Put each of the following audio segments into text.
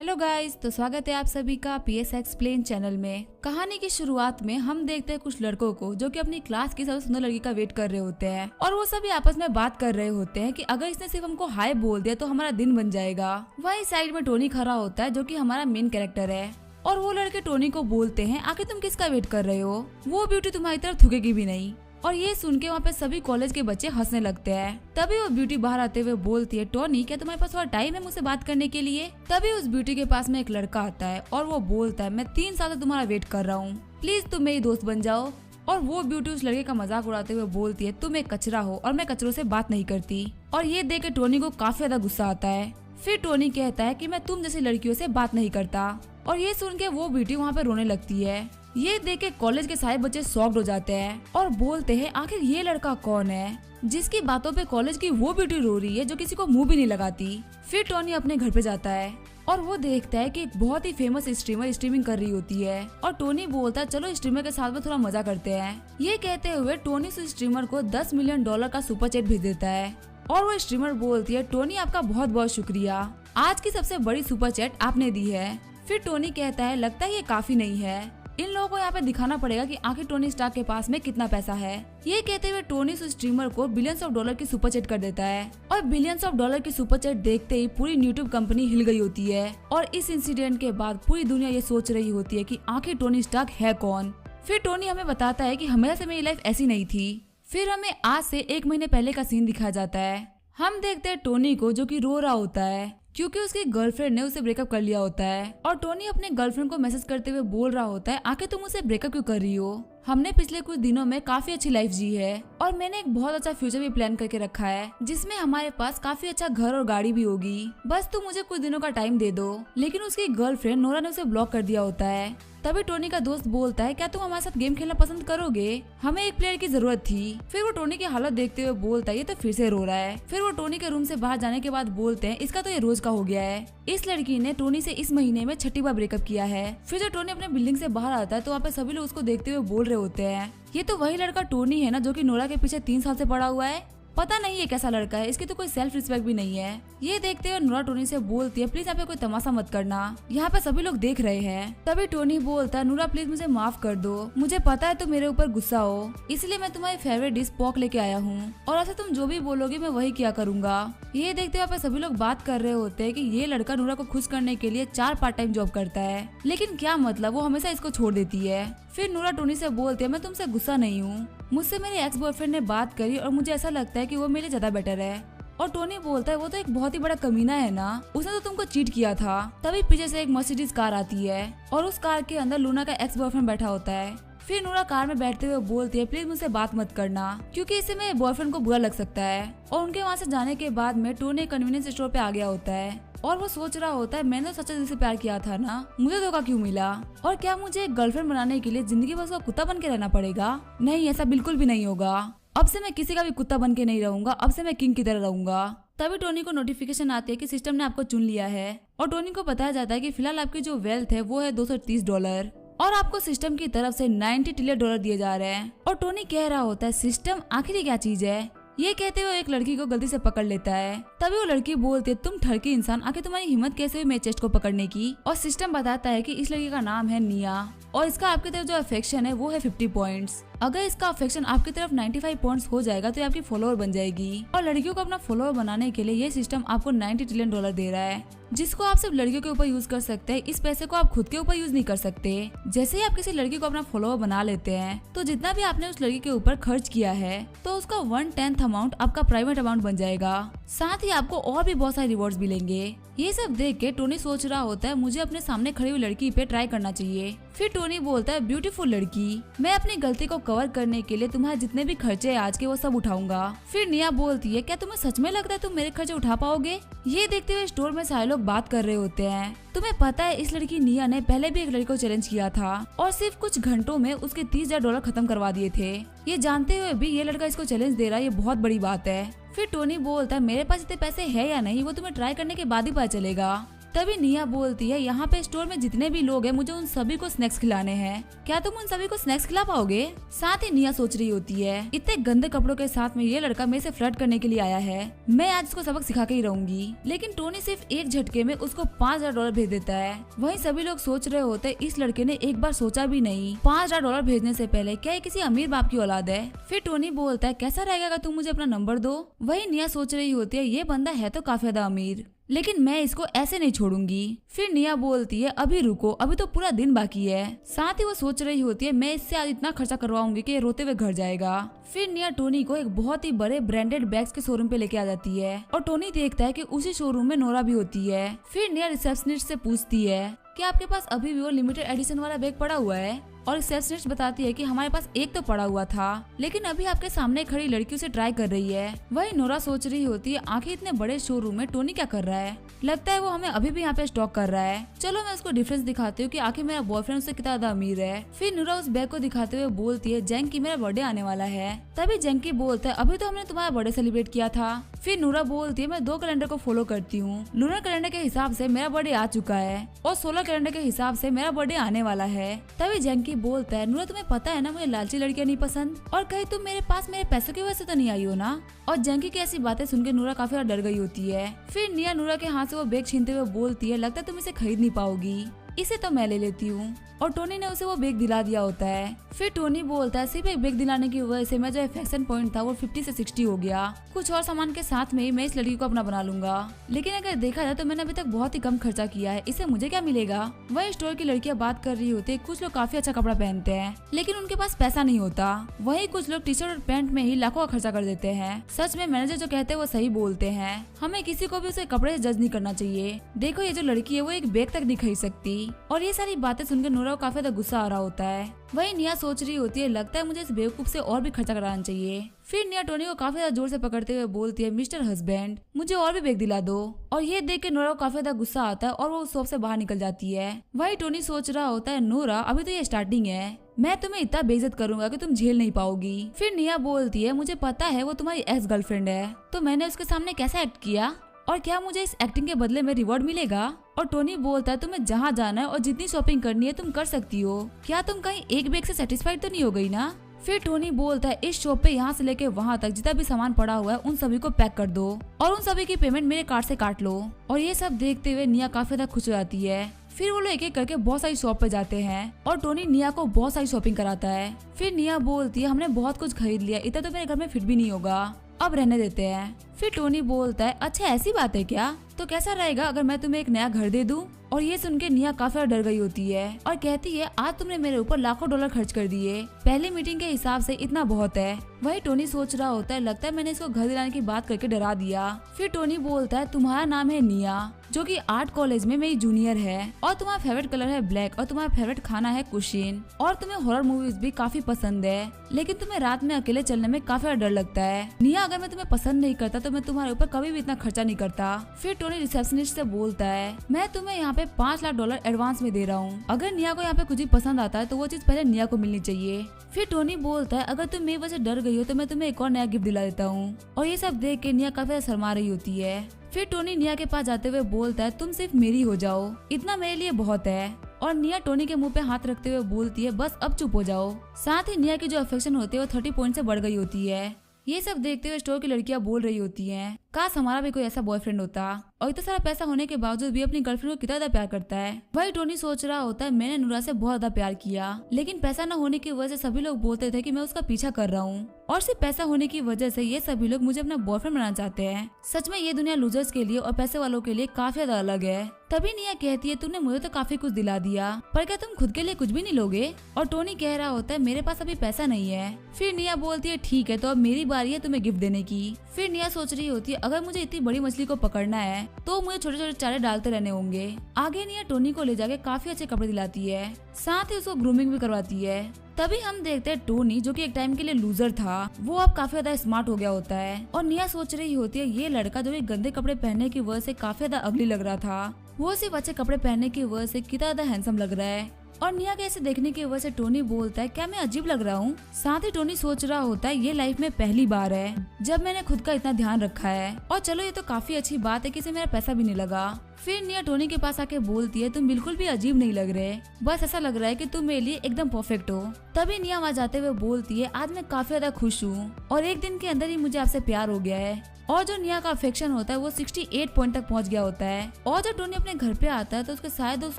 Hello guys, तो स्वागत है आप सभी का पीएस एक्सप्लेन चैनल में। कहानी की शुरुआत में हम देखते हैं कुछ लड़कों को जो कि अपनी क्लास की सबसे सुंदर लड़की का वेट कर रहे होते हैं और वो सभी आपस में बात कर रहे होते हैं कि अगर इसने सिर्फ हमको हाय बोल दिया तो हमारा दिन बन जाएगा। वहीं साइड में टोनी खड़ा होता है जो कि हमारा मेन कैरेक्टर है और वो लड़के टोनी को बोलते हैं, आखिर तुम किसका वेट कर रहे हो, वो ब्यूटी तुम्हारी तरफ थूकेगी भी नहीं। और ये सुन के वहाँ पे सभी कॉलेज के बच्चे हंसने लगते हैं। तभी वो ब्यूटी बाहर आते हुए बोलती है, टोनी क्या तुम्हारे पास थोड़ा टाइम है मुझसे बात करने के लिए। तभी उस ब्यूटी के पास में एक लड़का आता है और वो बोलता है, मैं 3 साल से तुम्हारा वेट कर रहा हूँ, प्लीज तुम मेरी दोस्त बन जाओ। और वो ब्यूटी उस लड़के का मजाक उड़ाते हुए बोलती है, तुम एक कचरा हो और मैं कचरों से बात नहीं करती। और ये देख के टोनी को काफी ज्यादा गुस्सा आता है। फिर टोनी कहता है कि मैं तुम जैसी लड़कियों से बात नहीं करता। और ये सुन के वो ब्यूटी वहाँ पे रोने लगती है। ये देख के कॉलेज के सारे बच्चे शॉक्ड हो जाते हैं और बोलते हैं, आखिर ये लड़का कौन है जिसकी बातों पे कॉलेज की वो ब्यूटी रो रही है जो किसी को मुंह भी नहीं लगाती। फिर टोनी अपने घर पे जाता है और वो देखता है कि एक बहुत ही फेमस स्ट्रीमर स्ट्रीमिंग कर रही होती है और टोनी बोलता है, चलो स्ट्रीमर के साथ में थोड़ा मजा करते हैं। ये कहते हुए टोनी उस स्ट्रीमर को $10 मिलियन का सुपर चैट भेज देता है और वो स्ट्रीमर बोलती है, टोनी आपका बहुत बहुत शुक्रिया, आज की सबसे बड़ी सुपर चैट आपने दी है। फिर टोनी कहता है, लगता है ये काफी नहीं है, इन लोगों को यहाँ पे दिखाना पड़ेगा कि आखिर टोनी स्टार्क के पास में कितना पैसा है। ये कहते हुए टोनी उस स्ट्रीमर को बिलियंस ऑफ डॉलर की सुपर चैट कर देता है और बिलियंस ऑफ डॉलर की सुपर चैट देखते ही पूरी यूट्यूब कंपनी हिल गई होती है। और इस इंसिडेंट के बाद पूरी दुनिया ये सोच रही होती है कि आखिर टोनी स्टार्क है कौन। फिर टोनी हमें बताता है कि हमेशा से मेरी लाइफ ऐसी नहीं थी। फिर हमें आज से 1 महीने पहले का सीन दिखाया जाता है। हम देखते हैं टोनी को जो कि रो रहा होता है क्योंकि उसकी गर्लफ्रेंड ने उसे ब्रेकअप कर लिया होता है और टोनी अपने गर्लफ्रेंड को मैसेज करते हुए बोल रहा होता है, आखिर तुम उसे ब्रेकअप क्यों कर रही हो, हमने पिछले कुछ दिनों में काफी अच्छी लाइफ जी है और मैंने एक बहुत अच्छा फ्यूचर भी प्लान करके रखा है जिसमें हमारे पास काफी अच्छा घर और गाड़ी भी होगी, बस तुम मुझे कुछ दिनों का टाइम दे दो। लेकिन उसकी गर्लफ्रेंड नोरा ने उसे ब्लॉक कर दिया होता है। तभी टोनी का दोस्त बोलता है, क्या तुम हमारे साथ गेम खेलना पसंद करोगे, हमें एक प्लेयर की जरूरत थी। फिर वो टोनी की हालत देखते हुए बोलता है, ये तो फिर से रो रहा है। फिर वो टोनी के रूम से बाहर जाने के बाद बोलते हैं, इसका तो ये रोज का हो गया है, इस लड़की ने टोनी से इस महीने में 6ठी बार ब्रेकअप किया है। फिर जब टोनी अपने बिल्डिंग से बाहर आता है तो वहाँ पे सभी लोग उसको देखते हुए बोल रहे होते हैं, ये तो वही लड़का टोनी है ना जो कि नोरा के पीछे 3 साल से पड़ा हुआ है, पता नहीं ये कैसा लड़का है, इसकी तो कोई सेल्फ रिस्पेक्ट भी नहीं है। ये देखते हुए नोरा टोनी से बोलती है, प्लीज यहाँ पे कोई तमाशा मत करना, यहाँ पे सभी लोग देख रहे हैं। तभी टोनी बोलता है, नोरा प्लीज मुझे माफ कर दो, मुझे पता है तुम मेरे ऊपर गुस्सा हो, इसलिए मैं तुम्हारी फेवरेट डिश पॉक लेके आया हूँ और ऐसे तुम जो भी बोलोगे मैं वही किया करूंगा। ये देखते हुए सभी लोग बात कर रहे होते हैं कि ये लड़का नोरा को खुश करने के लिए 4 पार्ट टाइम जॉब करता है, लेकिन क्या मतलब, वो हमेशा इसको छोड़ देती है। फिर नोरा टोनी से बोलती है, मैं तुमसे गुस्सा नहीं हूँ, मुझसे मेरे एक्स बॉयफ्रेंड ने बात करी और मुझे ऐसा लगता है कि वो मेरे ज्यादा बेटर है। और टोनी बोलता है, वो तो एक बहुत ही बड़ा कमीना है ना, उसने तो तुमको चीट किया था। तभी पीछे से एक मर्सिडीज कार आती है और उस कार के अंदर लूना का एक्स बॉयफ्रेंड बैठा होता है। फिर नोरा कार में बैठते हुए बोलती है, प्लीज मुझसे बात मत करना क्योंकि इससे मेरे बॉयफ्रेंड को बुरा लग सकता है। और उनके वहाँ से जाने के बाद में टोनी कन्वीनियंस स्टोर पे आ गया होता है और वो सोच रहा होता है, मैंने तो सच्चे दिल से प्यार किया था ना, मुझे धोखा क्यों मिला, और क्या मुझे एक गर्लफ्रेंड बनाने के लिए जिंदगी भर उसका कुत्ता बन के रहना पड़ेगा। नहीं, ऐसा बिल्कुल भी नहीं होगा, अब से मैं किसी का भी कुत्ता बन के नहीं रहूंगा, अब से मैं किंग की तरह रहूंगा। तभी टोनी को नोटिफिकेशन आती है कि सिस्टम ने आपको चुन लिया है और टोनी को बताया जाता है कि फिलहाल आपकी जो वेल्थ है वो है $230 और आपको सिस्टम की तरफ से $90 ट्रिलियन दिए जा रहे हैं। और टोनी कह रहा होता है, सिस्टम आखिर क्या चीज है। ये कहते हुए एक लड़की को गलती से पकड़ लेता है। तभी वो लड़की बोलती है, तुम ठरकी इंसान, आखिर तुम्हारी हिम्मत कैसे हुई मेरे चेस्ट को पकड़ने की। और सिस्टम बताता है कि इस लड़की का नाम है निया और इसका आपकी तरफ जो अफेक्शन है वो है 50 पॉइंट्स। अगर इसका अफेक्शन आपकी तरफ 95 पॉइंट्स हो जाएगा तो ये आपकी फॉलोअर बन जाएगी। और लड़कियों को अपना फॉलोअर बनाने के लिए ये सिस्टम आपको $90 ट्रिलियन दे रहा है जिसको आप सिर्फ लड़कियों के ऊपर यूज कर सकते हैं। इस पैसे को आप खुद के ऊपर यूज नहीं कर सकते। जैसे ही आप किसी लड़की को अपना फॉलोअर बना लेते हैं तो जितना भी आपने उस लड़की के ऊपर खर्च किया है तो उसका 1/10 अमाउंट आपका प्राइवेट अमाउंट बन जाएगा। साथ ही आपको और भी बहुत सारे रिवॉर्ड्स मिलेंगे। ये सब देख के टोनी सोच रहा होता है, मुझे अपने सामने खड़ी हुई लड़की पे ट्राई करना चाहिए। फिर टोनी बोलता है, ब्यूटीफुल लड़की, मैं अपनी गलती को कवर करने के लिए तुम्हारे जितने भी खर्चे हैं आज के वो सब उठाऊंगा। फिर निया बोलती है, क्या तुम्हें सच में लगता है तुम मेरे खर्चे उठा पाओगे। ये देखते हुए स्टोर में सारे लोग बात कर रहे होते हैं। तुम्हें पता है इस लड़की निया ने पहले भी एक लड़की को चैलेंज किया था और सिर्फ कुछ घंटों में उसके $30,000 खत्म करवा दिए थे। ये जानते हुए भी ये लड़का इसको चैलेंज दे रहा है, ये बहुत बड़ी बात है। फिर टोनी बोलता है, मेरे पास इतने पैसे है या नहीं वो तुम्हें ट्राई करने के बाद ही पता चलेगा। तभी निया बोलती है यहाँ पे स्टोर में जितने भी लोग हैं मुझे उन सभी को स्नैक्स खिलाने हैं, क्या तुम उन सभी को स्नैक्स खिला पाओगे? साथ ही निया सोच रही होती है इतने गंदे कपड़ों के साथ में ये लड़का मेरे से फ्लर्ट करने के लिए आया है, मैं आज उसको सबक सिखा के ही रहूंगी। लेकिन टोनी सिर्फ एक झटके में उसको $5,000 भेज देता है। वहीं सभी लोग सोच रहे होते इस लड़के ने एक बार सोचा भी नहीं $5,000 भेजने से पहले क्या ये किसी अमीर बाप की औलाद है। फिर टोनी बोलता है कैसा रहेगा अगर तुम मुझे अपना नंबर दो। वही निया सोच रही होती है ये बंदा है तो काफी ज्यादा अमीर, लेकिन मैं इसको ऐसे नहीं छोड़ूंगी। फिर निया बोलती है अभी रुको, अभी तो पूरा दिन बाकी है। साथ ही वो सोच रही होती है मैं इससे आज इतना खर्चा करवाऊंगी कि ये रोते हुए घर जाएगा। फिर निया टोनी को एक बहुत ही बड़े ब्रांडेड बैग्स के शोरूम पे लेके आ जाती है और टोनी देखता है कि उसी शोरूम में नोरा भी होती है। फिर निया रिसेप्शनिस्ट से पूछती है कि आपके पास अभी भी वो लिमिटेड एडिशन वाला बैग पड़ा हुआ है, और रिसेप्शनिस्ट बताती है कि हमारे पास एक तो पड़ा हुआ था लेकिन अभी आपके सामने खड़ी लड़की उसे ट्राई कर रही है। वही नोरा सोच रही होती है आखिर इतने बड़े शोरूम में टोनी क्या कर रहा है, लगता है वो हमें अभी भी यहाँ पे स्टॉक कर रहा है। चलो मैं उसको डिफरेंस दिखाती हूँ कि आखिर मेरा बॉयफ्रेंड उससे कितना ज्यादा अमीर है। फिर नोरा उस बैग को दिखाते हुए बोलती है जैंकी मेरा बर्थडे आने वाला है। तभी जैंकी बोलता है अभी तो हमने तुम्हारा बर्थडे सेलिब्रेट किया था। फिर नोरा बोलती है मैं 2 कैलेंडर को फॉलो करती हूँ, लूनर कैलेंडर के हिसाब से मेरा बर्थडे आ चुका है और सोलर कैलेंडर के हिसाब से मेरा बर्थडे आने वाला है। तभी जैंकी बोलता है नोरा तुम्हें पता है ना मुझे लालची लड़कियां नहीं पसंद, और कहीं तुम मेरे पास मेरे पैसों की वजह से तो नहीं आई हो ना। और जैंकी की ऐसी बातें सुनकर नोरा काफी ज्यादा डर गई होती है। फिर निया नोरा के हाथ से वो बैग छीनते हुए बोलती है लगता है तुम इसे खरीद नहीं पाओगी, इसे तो मैं ले लेती हूँ। और टोनी ने उसे वो बैग दिला दिया होता है। फिर टोनी बोलता है सिर्फ एक बैग दिलाने की वजह से मैं जो अफेक्शन पॉइंट था वो 50 से 60 हो गया, कुछ और सामान के साथ में ही मैं इस लड़की को अपना बना लूंगा। लेकिन अगर देखा जाए तो मैंने अभी तक बहुत ही कम खर्चा किया है, इससे मुझे क्या मिलेगा। वही स्टोर की लड़कियां बात कर रही होती है, कुछ लोग काफी अच्छा कपड़ा पहनते हैं लेकिन उनके पास पैसा नहीं होता। वही कुछ लोग टी शर्ट और पैंट में ही लाखों का खर्चा कर देते हैं। सच में मैनेजर जो कहते हैं वो सही बोलते हैं, हमें किसी को भी उसके कपड़े से जज नहीं करना चाहिए। देखो ये जो लड़की है वो एक बैग तक नहीं खरीद सकती। और ये सारी बातें सुनकर नोरा को काफी ज्यादा गुस्सा आ रहा होता है। वही निया सोच रही होती है लगता है मुझे इस बेवकूफ से और भी खर्चा कराना चाहिए। फिर निया टोनी को काफी ज्यादा जोर से पकड़ते हुए बोलती है मिस्टर हस्बैंड मुझे और भी बैग दिला दो। और ये देख के नोरा को काफी ज्यादा गुस्सा आता है और वो उस शॉप से बाहर निकल जाती है। वही टोनी सोच रहा होता है नोरा अभी तो ये स्टार्टिंग है, मैं तुम्हें इतना बेइज्जत करूंगा कि तुम झेल नहीं पाओगी। फिर निया बोलती है मुझे पता है वो तुम्हारी एक्स गर्लफ्रेंड है, तो मैंने उसके सामने कैसा एक्ट किया और क्या मुझे इस एक्टिंग के बदले में रिवॉर्ड मिलेगा। और टोनी बोलता है तुम्हें जहाँ जाना है और जितनी शॉपिंग करनी है तुम कर सकती हो, क्या तुम कहीं एक बैग से सेटिस्फाइड तो नहीं हो गई ना। फिर टोनी बोलता है इस शॉप पे यहाँ से लेके वहाँ तक जितना भी सामान पड़ा हुआ है उन सभी को पैक कर दो और उन सभी की पेमेंट मेरे कार्ड से काट लो। और ये सब देखते हुए निया काफी ज्यादा खुश हो जाती है। फिर वो लोग एक एक करके बहुत सारी शॉप पे जाते हैं और टोनी निया को बहुत सारी शॉपिंग कराता है। फिर निया बोलती है हमने बहुत कुछ खरीद लिया, इतना तो मेरे घर में फिट भी नहीं होगा, अब रहने देते हैं। फिर टोनी बोलता है अच्छा ऐसी बात है क्या, तो कैसा रहेगा अगर मैं तुम्हें एक नया घर दे दूं। और ये सुन के निया काफी डर गई होती है और कहती है आज तुमने मेरे ऊपर लाखों डॉलर खर्च कर दिए, पहली मीटिंग के हिसाब से इतना बहुत है। वही टोनी सोच रहा होता है लगता है मैंने इसको घर दिलाने की बात करके डरा दिया। फिर टोनी बोलता है तुम्हारा नाम है निया जो कि आर्ट कॉलेज में मेरी जूनियर है और तुम्हारा फेवरेट कलर है ब्लैक और तुम्हारा फेवरेट खाना है कुशिन और तुम्हें हॉरर मूवीज भी काफी पसंद है, लेकिन तुम्हें रात में अकेले चलने में काफी डर लगता है। निया अगर मैं तुम्हें पसंद नहीं करता तो मैं तुम्हारे ऊपर कभी भी इतना खर्चा नहीं करता। फिर टोनी रिसेप्शनिस्ट से बोलता है मैं तुम्हें यहाँ पे $5 लाख एडवांस में दे रहा हूँ, अगर निया को यहाँ पे कुछ भी पसंद आता है तो वो चीज पहले निया को मिलनी चाहिए। फिर टोनी बोलता है अगर तुम मेरी वजह से डर गई हो तो मैं तुम्हें एक और नया गिफ्ट दिला देता हूँ। और ये सब देख के निया काफी शर्मा रही होती है। फिर टोनी निया के पास जाते हुए बोलता है तुम सिर्फ मेरी हो जाओ, इतना मेरे लिए बहुत है। और निया टोनी के मुंह पे हाथ रखते हुए बोलती है बस अब चुप हो जाओ। साथ ही निया की जो अफेक्शन होती है वो 30 पॉइंट से बढ़ गई होती है। ये सब देखते हुए स्टोर की लड़कियां बोल रही होती हैं काश हमारा भी कोई ऐसा बॉयफ्रेंड होता, और इतना सारा पैसा होने के बावजूद भी अपनी गर्लफ्रेंड को कितना ज्यादा प्यार करता है। वही टोनी सोच रहा होता है मैंने नूरा से बहुत ज्यादा प्यार किया, लेकिन पैसा न होने की वजह से सभी लोग बोलते थे कि मैं उसका पीछा कर रहा हूँ, और सिर्फ पैसा होने की वजह से ये सभी लोग मुझे अपना बॉयफ्रेंड बनाना चाहते हैं। सच में ये दुनिया लूजर्स के लिए और पैसे वालों के लिए काफी ज्यादा अलग है। तभी निया कहती है तुमने मुझे तो काफी कुछ दिला दिया, पर क्या तुम खुद के लिए कुछ भी नहीं लोगे। और टोनी कह रहा होता है मेरे पास अभी पैसा नहीं है। फिर निया बोलती है ठीक है तो अब मेरी बारी है तुम्हें गिफ्ट देने की। फिर निया सोच रही होती है अगर मुझे इतनी बड़ी मछली को पकड़ना है तो मुझे छोटे छोटे चारे डालते रहने होंगे। आगे निया टोनी को ले जाके काफी अच्छे कपड़े दिलाती है, साथ ही उसको ग्रूमिंग भी करवाती है। तभी हम देखते हैं टोनी जो कि एक टाइम के लिए लूजर था वो अब काफी ज्यादा स्मार्ट हो गया होता है। और निया सोच रही होती है ये लड़का जो कि गंदे कपड़े पहनने की वजह से काफी ज्यादा अगली लग रहा था, वो सिर्फ अच्छे कपड़े पहनने की वजह से कितना ज्यादा हैंडसम लग रहा है। और निया के ऐसे देखने की वजह से टोनी बोलता है क्या मैं अजीब लग रहा हूँ। साथ ही टोनी सोच रहा होता है ये लाइफ में पहली बार है जब मैंने खुद का इतना ध्यान रखा है, और चलो ये तो काफी अच्छी बात है कि इसे मेरा पैसा भी नहीं लगा। फिर निया टोनी के पास आके बोलती है तुम बिल्कुल भी अजीब नहीं लग रहे, बस ऐसा लग रहा है कि तुम मेरे लिए एकदम परफेक्ट हो। तभी निया वहाँ जाते हुए बोलती है आज मैं काफी ज्यादा खुश हूँ और एक दिन के अंदर ही मुझे आपसे प्यार हो गया है। और जो निया का अफेक्शन होता है वो 68 पॉइंट तक पहुंच गया होता है। और जब टोनी अपने घर पे आता है तो उसके सारे दोस्त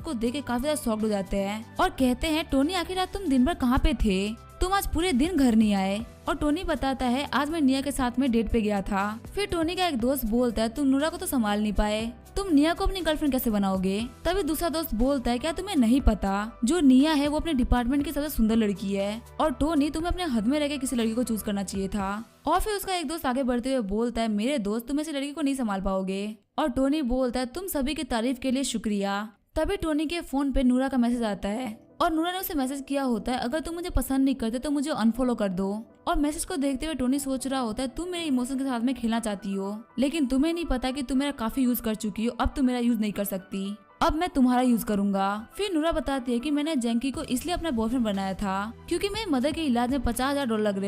उसको देख के काफी ज्यादा शॉक्ड हो जाते हैं और कहते हैं टोनी आखिर आज तुम दिन भर कहाँ पे थे, तुम आज पूरे दिन घर नहीं आए। और टोनी बताता है आज मैं निया के साथ में डेट पे गया था। फिर टोनी का एक दोस्त बोलता है तुम नूरा को तो संभाल नहीं पाए, तुम निया को अपनी गर्लफ्रेंड कैसे बनाओगे। तभी दूसरा दोस्त बोलता है क्या तुम्हें नहीं पता जो निया है वो अपने डिपार्टमेंट की सबसे सुंदर लड़की है और टोनी तुम्हें अपने हद में रह के किसी लड़की को चूज करना चाहिए था। और फिर उसका एक दोस्त आगे बढ़ते हुए बोलता है मेरे दोस्त तुम ऐसी लड़की को नहीं संभाल पाओगे। और टोनी बोलता है तुम सभी की तारीफ के लिए शुक्रिया। तभी टोनी के फोन पे नूरा का मैसेज आता है और नूरा ने उसे मैसेज किया होता है अगर तुम मुझे पसंद नहीं करते तो मुझे अनफॉलो कर दो। और मैसेज को देखते हुए टोनी सोच रहा होता है तुम मेरे इमोशन के साथ में खेलना चाहती हो लेकिन तुम्हें नहीं पता कि तुम मेरा काफी यूज कर चुकी हो, अब तुम मेरा यूज नहीं कर सकती, अब मैं तुम्हारा यूज करूंगा। फिर नूरा बताती है कि मैंने जैंकी को इसलिए अपना बॉयफ्रेंड बनाया था क्योंकि मेरे मदर के इलाज में $50,000 लग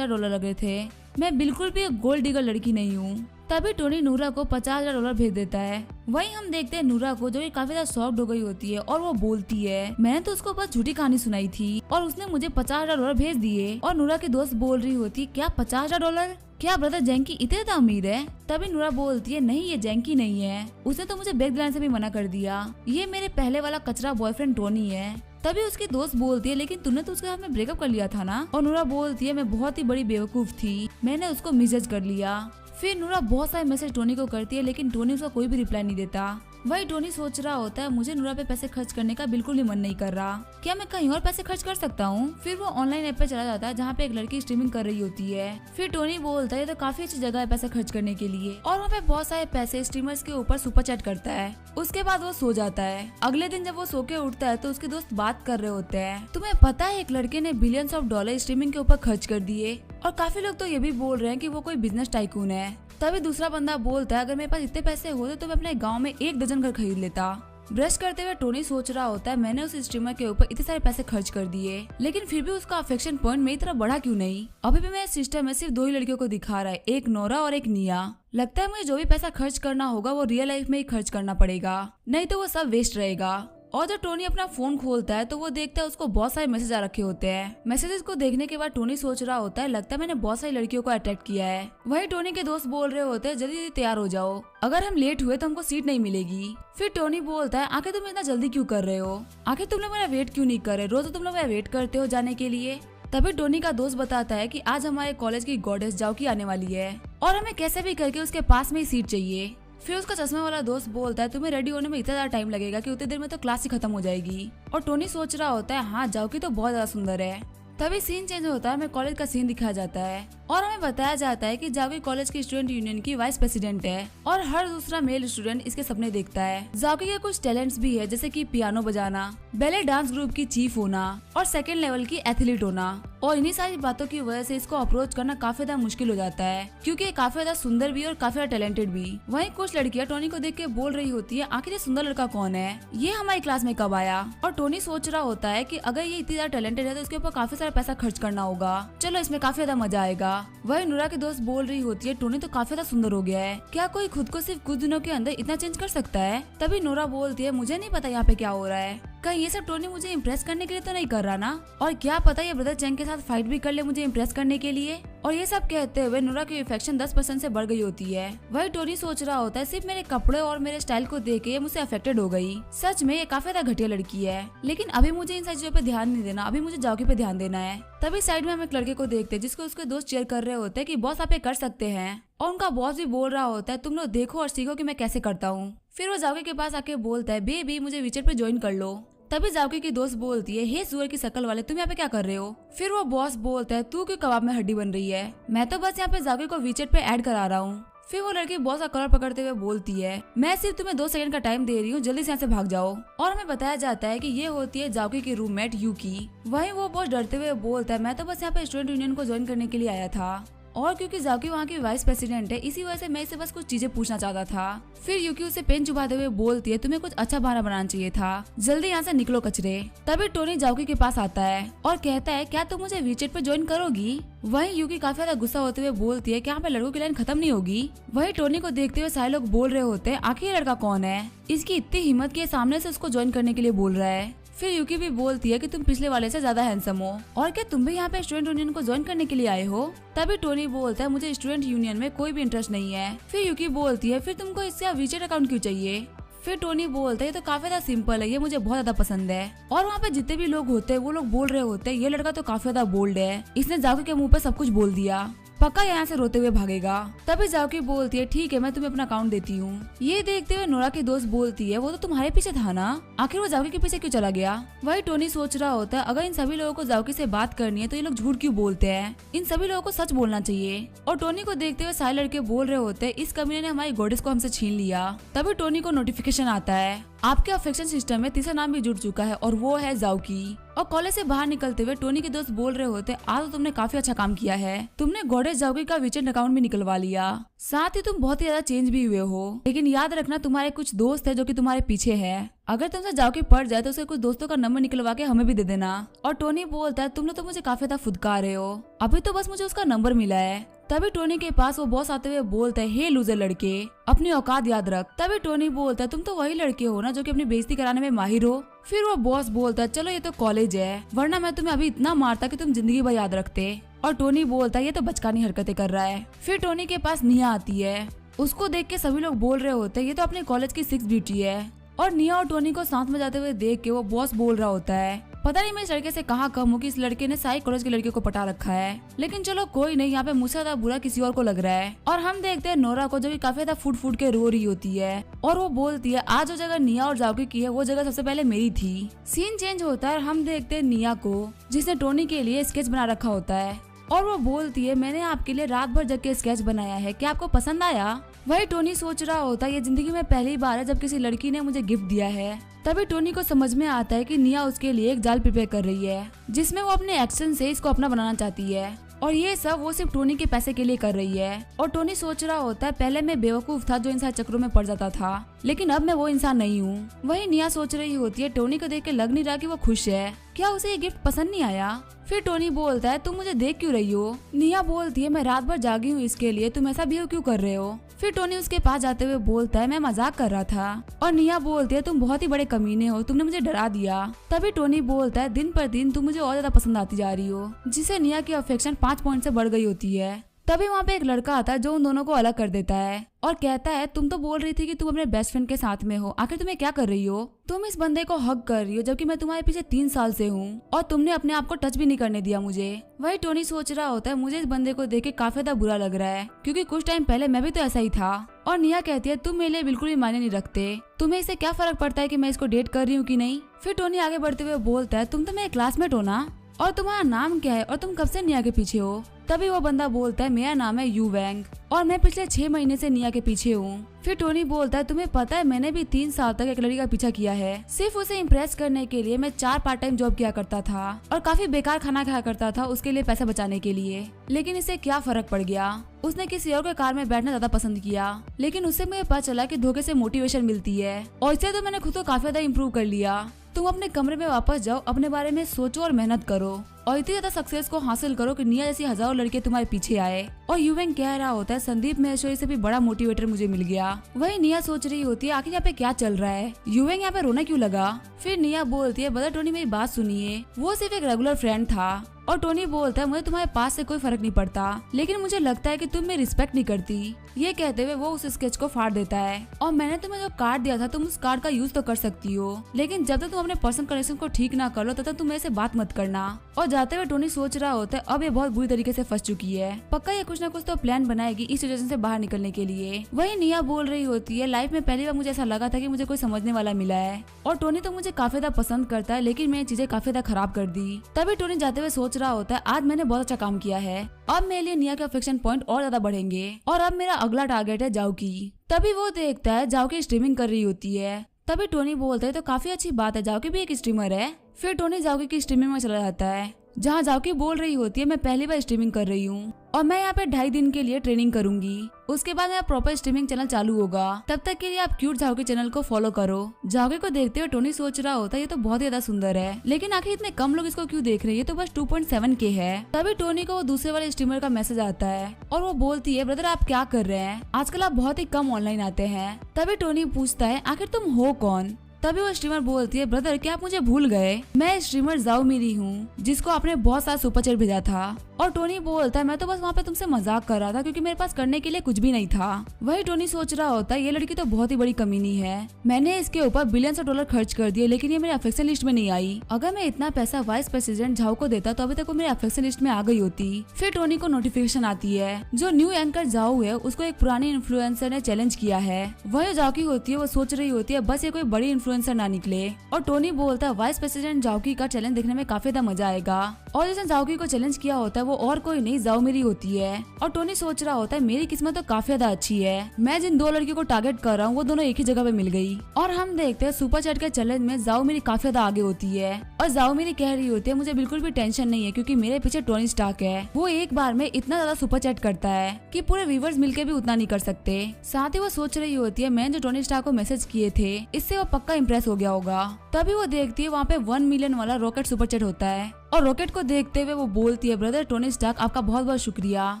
रहे थे, मैं बिल्कुल भी एक गोल्ड डिगर लड़की नहीं हूँ। तभी टोनी नूरा को $50,000 भेज देता है। वहीं हम देखते हैं नूरा को जो कि काफी ज्यादा शॉक्ड हो गई होती है और वो बोलती है मैंने तो उसको बस झूठी कहानी सुनाई थी और उसने मुझे $50,000 भेज दिए। और नूरा की दोस्त बोल रही होती क्या $50,000, क्या ब्रदर जैंकी इतने ज्यादा अमीर है। तभी नूरा बोलती है नहीं ये जैंकी नहीं है, उसने तो मुझे बैग दिलाने से भी मना कर दिया, ये मेरे पहले वाला कचरा बॉयफ्रेंड टोनी है। तभी उसकी दोस्त बोलती है लेकिन तूने तो उसके साथ में ब्रेकअप कर लिया था ना। और नूरा बोलती है मैं बहुत ही बड़ी बेवकूफ थी, मैंने उसको मिसजज कर लिया। फिर नूरा बहुत सारे मैसेज टोनी को करती है लेकिन टोनी उसका कोई भी रिप्लाई नहीं देता। वही टोनी सोच रहा होता है मुझे नूरा पे पैसे खर्च करने का बिल्कुल भी मन नहीं कर रहा, क्या मैं कहीं और पैसे खर्च कर सकता हूँ। फिर वो ऑनलाइन ऐप पे चला जाता है जहाँ पे एक लड़की स्ट्रीमिंग कर रही होती है। फिर टोनी बोलता है तो काफी अच्छी जगह है पैसे खर्च करने के लिए और वहाँ पे बहुत सारे पैसे स्ट्रीमर्स के ऊपर सुपर चैट करता है। उसके बाद वो सो जाता है। अगले दिन जब वो सो के उठता है तो उसके दोस्त बात कर रहे होते हैं तुम्हें पता है एक लड़के ने बिलियंस ऑफ डॉलर स्ट्रीमिंग के ऊपर खर्च कर दिए और काफी लोग तो ये भी बोल रहे हैं कि वो कोई बिजनेस टाइकून है। तभी दूसरा बंदा बोलता है अगर मेरे पास इतने पैसे होते तो मैं अपने गांव में 1 दर्जन घर खरीद लेता। ब्रश करते हुए टोनी सोच रहा होता है मैंने उस स्ट्रीमर के ऊपर इतने सारे पैसे खर्च कर दिए लेकिन फिर भी उसका अफेक्शन पॉइंट मेरी तरह बढ़ा क्यों नहीं। अभी भी मेरे सिस्टम में सिर्फ 2 ही लड़कियों को दिखा रहा है, एक नोरा और एक निया। लगता है मुझे जो भी पैसा खर्च करना होगा वो रियल लाइफ में ही खर्च करना पड़ेगा, नहीं तो वो सब वेस्ट रहेगा। और जब टोनी अपना फोन खोलता है तो वो देखता है उसको बहुत सारे मैसेज आ रखे होते हैं। मैसेजेस को देखने के बाद टोनी सोच रहा होता है लगता है मैंने बहुत सारी लड़कियों को अट्रैक्ट किया है। वहीं टोनी के दोस्त बोल रहे होते हैं जल्दी जल्दी तैयार हो जाओ, अगर हम लेट हुए तो हमको सीट नहीं मिलेगी। फिर टोनी बोलता है आखिर तुम इतना जल्दी क्यों कर रहे हो, आखिर तुम लोग मेरा वेट क्यों नहीं कर रहे, रोज तो तुम लोग मेरा वेट करते हो जाने के लिए। तभी टोनी का दोस्त बताता है कि आज हमारे कॉलेज की गॉडेस जाओकी आने वाली है और हमें कैसे भी करके उसके पास में ही सीट चाहिए। फिर उसका चश्मे वाला दोस्त बोलता है तुम्हें रेडी होने में इतना ज्यादा टाइम लगेगा कि उतनी देर में तो क्लास ही खत्म हो जाएगी। और टोनी सोच रहा होता है हाँ जाओकी तो बहुत ज्यादा सुंदर है। तभी सीन चेंज होता है, हमें कॉलेज का सीन दिखाया जाता है और हमें बताया जाता है कि जाओकी कॉलेज की स्टूडेंट यूनियन की वाइस प्रेसिडेंट है और हर दूसरा मेल स्टूडेंट इसके सपने देखता है। जाओकी के कुछ टैलेंट्स भी है जैसे कि पियानो बजाना, बैले डांस ग्रुप की चीफ होना और सेकंड लेवल की एथलीट होना। और इन्हीं सारी बातों की वजह से इसको अप्रोच करना काफी ज्यादा मुश्किल हो जाता है क्योंकि ये काफी ज्यादा सुंदर भी और काफी ज्यादा टैलेंटेड भी। वहीं कुछ लड़कियां टोनी को देख के बोल रही होती है आखिर ये सुंदर लड़का कौन है, ये हमारी क्लास में कब आया। और टोनी सोच रहा होता है कि अगर ये इतनी ज्यादा टैलेंटेड है तो इसके ऊपर काफी सारा पैसा खर्च करना होगा, चलो इसमें काफी ज्यादा मजा आएगा। वही नूरा की दोस्त बोल रही होती है टोनी तो काफी ज्यादा सुंदर हो गया है, क्या कोई खुद को सिर्फ कुछ दिनों के अंदर इतना चेंज कर सकता है। तभी नूरा बोलती है मुझे नहीं पता यहाँ पे क्या हो रहा है, कहीं ये सब टोनी मुझे इम्प्रेस करने के लिए तो नहीं कर रहा ना, और क्या पता ये ब्रदर चैंग के साथ फाइट भी कर ले मुझे इम्प्रेस करने के लिए। और ये सब कहते हुए नूरा की अफेक्शन 10% से बढ़ गई होती है। वही टोनी सोच रहा होता है सिर्फ मेरे कपड़े और मेरे स्टाइल को देख के ये मुझसे अफेक्टेड हो गई, सच में ये काफी ज्यादा घटिया लड़की है, लेकिन अभी मुझे इन सारी चीजों पे ध्यान नहीं देना, अभी मुझे जाओकी पे ध्यान देना है। तभी साइड में हम एक लड़के को देखते हैं जिसको उसके दोस्त चेयर कर रहे होते हैं कि बॉस आप ये कर सकते हैं, और उनका बॉस भी बोल रहा होता है तुम लोग देखो और सीखो कि मैं कैसे करता हूँ। फिर वो जाओकी के पास आके बोलता है बेबी मुझे विचेट पे ज्वाइन कर लो। तभी जाओकी की दोस्त बोलती है हे सुअर की शक्ल वाले तुम यहाँ पे क्या कर रहे हो। फिर वो बॉस बोलता है तू क्यों कबाब में हड्डी बन रही है, मैं तो बस यहाँ पे जाओकी को विचेट पे ऐड करा रहा हूँ। फिर वो लड़की बॉस का कलर पकड़ते हुए बोलती है मैं सिर्फ तुम्हें 2 सेकंड का टाइम दे रही हूँ, जल्दी से यहाँ से भाग जाओ। और हमें बताया जाता है कि ये होती है जाओकी की रूममेट यूकी। वहीं वो बॉस डरते हुए बोलता है मैं तो बस यहाँ पे स्टूडेंट यूनियन को ज्वाइन करने के लिए आया था। और क्योंकि जाओकी वहाँ की वाइस प्रेसिडेंट है, इसी वजह से मैं इसे बस कुछ चीजें पूछना चाहता था। फिर यूकी उसे पेन चुभाते हुए बोलती है, तुम्हें कुछ अच्छा बहाना बनाना चाहिए था, जल्दी यहाँ से निकलो कचरे। तभी टोनी जाओकी के पास आता है और कहता है, क्या तुम मुझे वीचेट पे ज्वाइन करोगी? वहीं यूकी काफी ज्यादा गुस्सा होते हुए बोलती है कि यहाँ पे लड़कों की लाइन खत्म नहीं होगी। वहीं टोनी को देखते हुए सारे लोग बोल रहे होते हैं, आखिर ये लड़का कौन है, इसकी इतनी हिम्मत कि सामने से उसको ज्वाइन करने के लिए बोल रहा है। फिर यूकी भी बोलती है कि तुम पिछले वाले से ज्यादा हैंडसम हो, और क्या तुम भी यहाँ पे स्टूडेंट यूनियन को ज्वाइन करने के लिए आए हो? तभी टोनी बोलता है, मुझे स्टूडेंट यूनियन में कोई भी इंटरेस्ट नहीं है। फिर यूकी बोलती है, फिर तुमको इससे वीचेट अकाउंट क्यों चाहिए? फिर टोनी बोलता है, ये तो काफी ज्यादा सिंपल है, ये मुझे बहुत ज्यादा पसंद है। और वहाँ पे जितने भी लोग होते हैं वो लोग बोल रहे होते हैं, ये लड़का तो काफी ज्यादा बोल्ड है, इसने जाओकी के मुंह पे सब कुछ बोल दिया, पक्का यहाँ से रोते हुए भागेगा। तभी जाओकी बोलती है, ठीक है मैं तुम्हें अपना अकाउंट देती हूँ। ये देखते हुए नोरा की दोस्त बोलती है, वो तो तुम्हारे पीछे था ना, आखिर वो जाओकी के पीछे क्यों चला गया? वही टोनी सोच रहा होता है, अगर इन सभी लोगों को जाओकी से बात करनी है तो ये लोग झूठ क्यों बोलते हैं, इन सभी लोगों को सच बोलना चाहिए। और टोनी को देखते हुए सारे लड़के बोल रहे होते हैं, इस कमीने ने हमारी गॉडेस को हमसे छीन लिया। तभी टोनी को नोटिफिकेशन आता है, आपके अफेक्शन सिस्टम में तीसरा नाम भी जुड़ चुका है और वो है जाओकी। और कॉलेज से बाहर निकलते हुए टोनी के दोस्त बोल रहे होते, आज तो तुमने काफी अच्छा काम किया है, तुमने गॉडेस जाओकी का वीचेट अकाउंट भी निकलवा लिया, साथ ही तुम बहुत ही ज्यादा चेंज भी हुए हो। लेकिन याद रखना तुम्हारे कुछ दोस्त है जो कि तुम्हारे पीछे है, अगर तुमसे जाओकी पड़ जाए तो उसके कुछ दोस्तों का नंबर निकलवा के हमें भी दे देना। और टोनी बोलता है, तुम लोग तो मुझे काफी ज्यादा फुदकार रहे हो, अभी तो बस मुझे उसका नंबर मिला है। तभी टोनी के पास वो बॉस आते हुए बोलता है, हे लूजर लड़के, अपनी औकात याद रख। तभी टोनी बोलता है, तुम तो वही लड़के हो ना जो कि अपनी बेइज्जती कराने में माहिर हो। फिर वो बॉस बोलता है, चलो ये तो कॉलेज है, वरना मैं तुम्हें अभी इतना मारता कि तुम जिंदगी भर याद रखते। और टोनी बोलता है, ये तो बचकानी हरकतें कर रहा है। फिर टोनी के पास निया आती है, उसको देख के सभी लोग बोल रहे होते हैं, ये तो अपने कॉलेज की 6 ब्यूटी है। और निया और टोनी को साथ में जाते हुए देख के वो बॉस बोल रहा होता है, पता नहीं मैं इस लड़के से कहाँ कम हूँ कि इस लड़के ने सारी कॉलेज की लड़कियों को पटा रखा है, लेकिन चलो कोई नहीं, यहाँ पे मुझसे ज्यादा बुरा किसी और को लग रहा है। और हम देखते हैं नोरा को जो कि काफी ज्यादा फूट फूट के रो रही होती है और वो बोलती है, आज जो जगह निया और जाओकी की है वो जगह सबसे पहले मेरी थी। सीन चेंज होता है और हम देखते हैं निया को, जिसने टोनी के लिए स्केच बना रखा होता है और वो बोलती है, मैंने आपके लिए रात भर जग के स्केच बनाया है, क्या आपको पसंद आया? वही टोनी सोच रहा होता है, ये जिंदगी में पहली बार है जब किसी लड़की ने मुझे गिफ्ट दिया है। तभी टोनी को समझ में आता है कि निया उसके लिए एक जाल प्रिपेयर कर रही है, जिसमें वो अपने एक्शन से इसको अपना बनाना चाहती है, और ये सब वो सिर्फ टोनी के पैसे के लिए कर रही है। और टोनी सोच रहा होता है, पहले मैं बेवकूफ था जो इन सारे चक्रों में पड़ जाता था, लेकिन अब मैं वो इंसान नहीं हूँ। वही निया सोच रही होती है, टोनी को देख के लग नहीं रहा कि वो खुश है, क्या उसे ये गिफ्ट पसंद नहीं आया? फिर टोनी बोलता है, तुम मुझे देख क्यों रही हो? निया बोलती है, मैं रात भर जागी हूँ इसके लिए, तुम ऐसा बिहेव क्यों कर रहे हो? फिर टोनी उसके पास जाते हुए बोलता है, मैं मजाक कर रहा था। और निया बोलती है, तुम बहुत ही बड़े कमीने हो, तुमने मुझे डरा दिया। तभी टोनी बोलता है, दिन पर दिन तुम मुझे और ज्यादा पसंद आती जा रही हो, जिससे निया की अफेक्शन 5 पॉइंट से बढ़ गई होती है। तभी वहाँ पे एक लड़का आता है जो उन दोनों को अलग कर देता है और कहता है, तुम तो बोल रही थी कि तुम अपने बेस्ट फ्रेंड के साथ में हो, आखिर तुम्हें क्या कर रही हो? तुम इस बंदे को हक कर रही हो जबकि मैं तुम्हारे पीछे 3 साल से हूँ और तुमने अपने आप को टच भी नहीं करने दिया मुझे। वही टोनी सोच रहा होता है, मुझे इस बंदे को देख के काफी ज्यादा बुरा लग रहा है, क्योंकि कुछ टाइम पहले मैं भी तो ऐसा ही था। और निया कहती है, तुम मेरे लिए बिल्कुल भी मायने नहीं रखते, तुम्हें इससे क्या फर्क पड़ता है कि मैं इसको डेट कर रही हूँ कि नहीं? फिर टोनी आगे बढ़ते हुए बोलता है, तुम तो मेरे क्लासमेट हो ना, और तुम्हारा नाम क्या है और तुम कब से निया के पीछे हो? तभी वो बंदा बोलता है, मेरा नाम है यू वैंग और मैं पिछले 6 महीने से निया के पीछे हूँ। फिर टोनी बोलता है, तुम्हें पता है मैंने भी 3 साल तक एक लड़की का पीछा किया है, सिर्फ उसे इम्प्रेस करने के लिए। मैं 4 पार्ट टाइम जॉब किया करता था और काफी बेकार खाना खाया करता था उसके लिए पैसा बचाने के लिए, लेकिन इससे क्या फर्क पड़ गया? उसने किसी और के कार में बैठना ज्यादा पसंद किया, लेकिन उससे मुझे पता चला कि धोखे से मोटिवेशन मिलती है और इससे तो मैंने खुद को काफी ज्यादा इम्प्रूव कर लिया। तुम अपने कमरे में वापस जाओ, अपने बारे में सोचो और मेहनत करो और इतनी ज्यादा सक्सेस को हासिल करो कि निया जैसी हजारों लड़के तुम्हारे पीछे आए। और यूवेंग कह रहा होता है, संदीप महेश्वरी से भी बड़ा मोटिवेटर मुझे मिल गया। वही निया सोच रही होती है, आखिर यहाँ पे क्या चल रहा है, यूवेंग यहाँ पे रोना क्यों लगा? फिर निया बोलती है, ब्रदर टोनी मेरी बात सुनिए, वो सिर्फ एक रेगुलर फ्रेंड था। और टोनी बोलता है, मुझे तुम्हारे पास से कोई फर्क नहीं पड़ता, लेकिन मुझे लगता है कि तुम मेरी रिस्पेक्ट नहीं करती। ये कहते हुए वो उस स्केच को फाड़ देता है, और मैंने तुम्हें जो कार्ड दिया था तुम उस कार्ड का यूज तो कर सकती हो, लेकिन जब तक तुम अपने पर्सनल कनेक्शन को ठीक ना कर लो तब तक तुम मेरे से बात मत करना। और जाते हुए टोनी सोच रहा होता है, अब ये बहुत बुरी तरीके से फंस चुकी है, पक्का ये कुछ ना कुछ तो प्लान बनाएगी इस सिचुएशन से बाहर निकलने के लिए। वही निया बोल रही होती है, लाइफ में पहली बार मुझे ऐसा लगा था कि मुझे कोई समझने वाला मिला है, और टोनी तो मुझे काफी ज्यादा पसंद करता है, लेकिन मैंने चीजें काफी ज्यादा खराब कर दी। तभी टोनी जाते हुए सोच रहा होता है, आज मैंने बहुत अच्छा काम किया है, अब मेरे लिए निया के अफेक्शन पॉइंट और ज्यादा बढ़ेंगे और अब मेरा अगला टारगेट है जाओकी। तभी वो देखता है जाओकी स्ट्रीमिंग कर रही होती है। तभी टोनी बोलता है, तो काफी अच्छी बात है, जाओकी भी एक स्ट्रीमर है। फिर टोनी जाओकी की स्ट्रीमिंग में चला जाता है जहाँ जाओकी बोल रही होती है मैं पहली बार स्ट्रीमिंग कर रही हूँ और मैं यहाँ पे 2.5 दिन के लिए ट्रेनिंग करूंगी। उसके बाद मेरा प्रॉपर स्ट्रीमिंग चैनल चालू होगा। तब तक के लिए आप क्यूट जाओकी चैनल को फॉलो करो। जाओकी को देखते हुए टोनी सोच रहा होता है ये तो बहुत ज्यादा सुंदर है, लेकिन आखिर इतने कम लोग इसको क्यों देख रहे हैं, ये तो बस 2.7K है। तभी टोनी को वो दूसरे वाले स्ट्रीमर का मैसेज आता है और वो बोलती है ब्रदर आप क्या कर रहे हैं, आजकल आप बहुत ही कम ऑनलाइन आते हैं। तभी टोनी पूछता है आखिर तुम हो कौन। तभी वो स्ट्रीमर बोलती है ब्रदर क्या आप मुझे भूल गए, मैं स्ट्रीमर जाओ मेरी हूँ जिसको आपने बहुत सारा सुपर चैट भेजा था। और टोनी बोलता है मैं तो बस वहाँ पे तुमसे मजाक कर रहा था क्योंकि मेरे पास करने के लिए कुछ भी नहीं था। वही टोनी सोच रहा होता है ये लड़की तो बहुत ही बड़ी कमीनी है, मैंने इसके ऊपर बिलियंस ऑफ डॉलर खर्च कर दिए लेकिन ये मेरे अफेक्शन लिस्ट में नहीं आई। अगर मैं इतना पैसा वाइस प्रेसिडेंट झाओ को देता तो अभी तक वो मेरे अफेक्शन लिस्ट में आ गई होती। फिर टोनी को नोटिफिकेशन आती है जो न्यू एंकर जाओ है उसको एक पुरानी इन्फ्लुएंसर ने चैलेंज किया है। वही जाओ की होती है वो सोच रही होती है बस ये कोई बड़ी इन्फ्लुएंसर ना निकले। और टोनी बोलता है वाइस प्रेसिडेंट जाओकी का चैलेंज देखने में काफी ज्यादा मजा आएगा। और जिसने जाओकी को चैलेंज किया होता है वो और कोई नहीं जाओ मेरी होती है। और टोनी सोच रहा होता है मेरी किस्मत तो काफी ज्यादा अच्छी है, मैं जिन 2 लड़कियों को टारगेट कर रहा हूँ वो दोनों एक ही जगह पे मिल गई। और हम देखते हैं सुपर चैट के चैलेंज में जाओ मेरी काफी ज्यादा आगे होती है और जाओ मेरी कह रही होती है मुझे बिल्कुल भी टेंशन नहीं है क्योंकि मेरे पीछे टोनी स्टार्क है, वो एक बार में इतना ज्यादा सुपर चैट करता है कि पूरे व्यूअर्स मिलके भी उतना नहीं कर सकते। साथ ही वो सोच रही होती है मैंने जो टोनी स्टार्क को मैसेज किए थे इससे वो पक्का इम्प्रेस हो गया होगा। तभी वो देखती है वहाँ पे 1 मिलियन वाला रॉकेट सुपर चैट होता है और रॉकेट को देखते हुए वो बोलती है ब्रदर टोनी स्टार्क आपका बहुत बहुत शुक्रिया।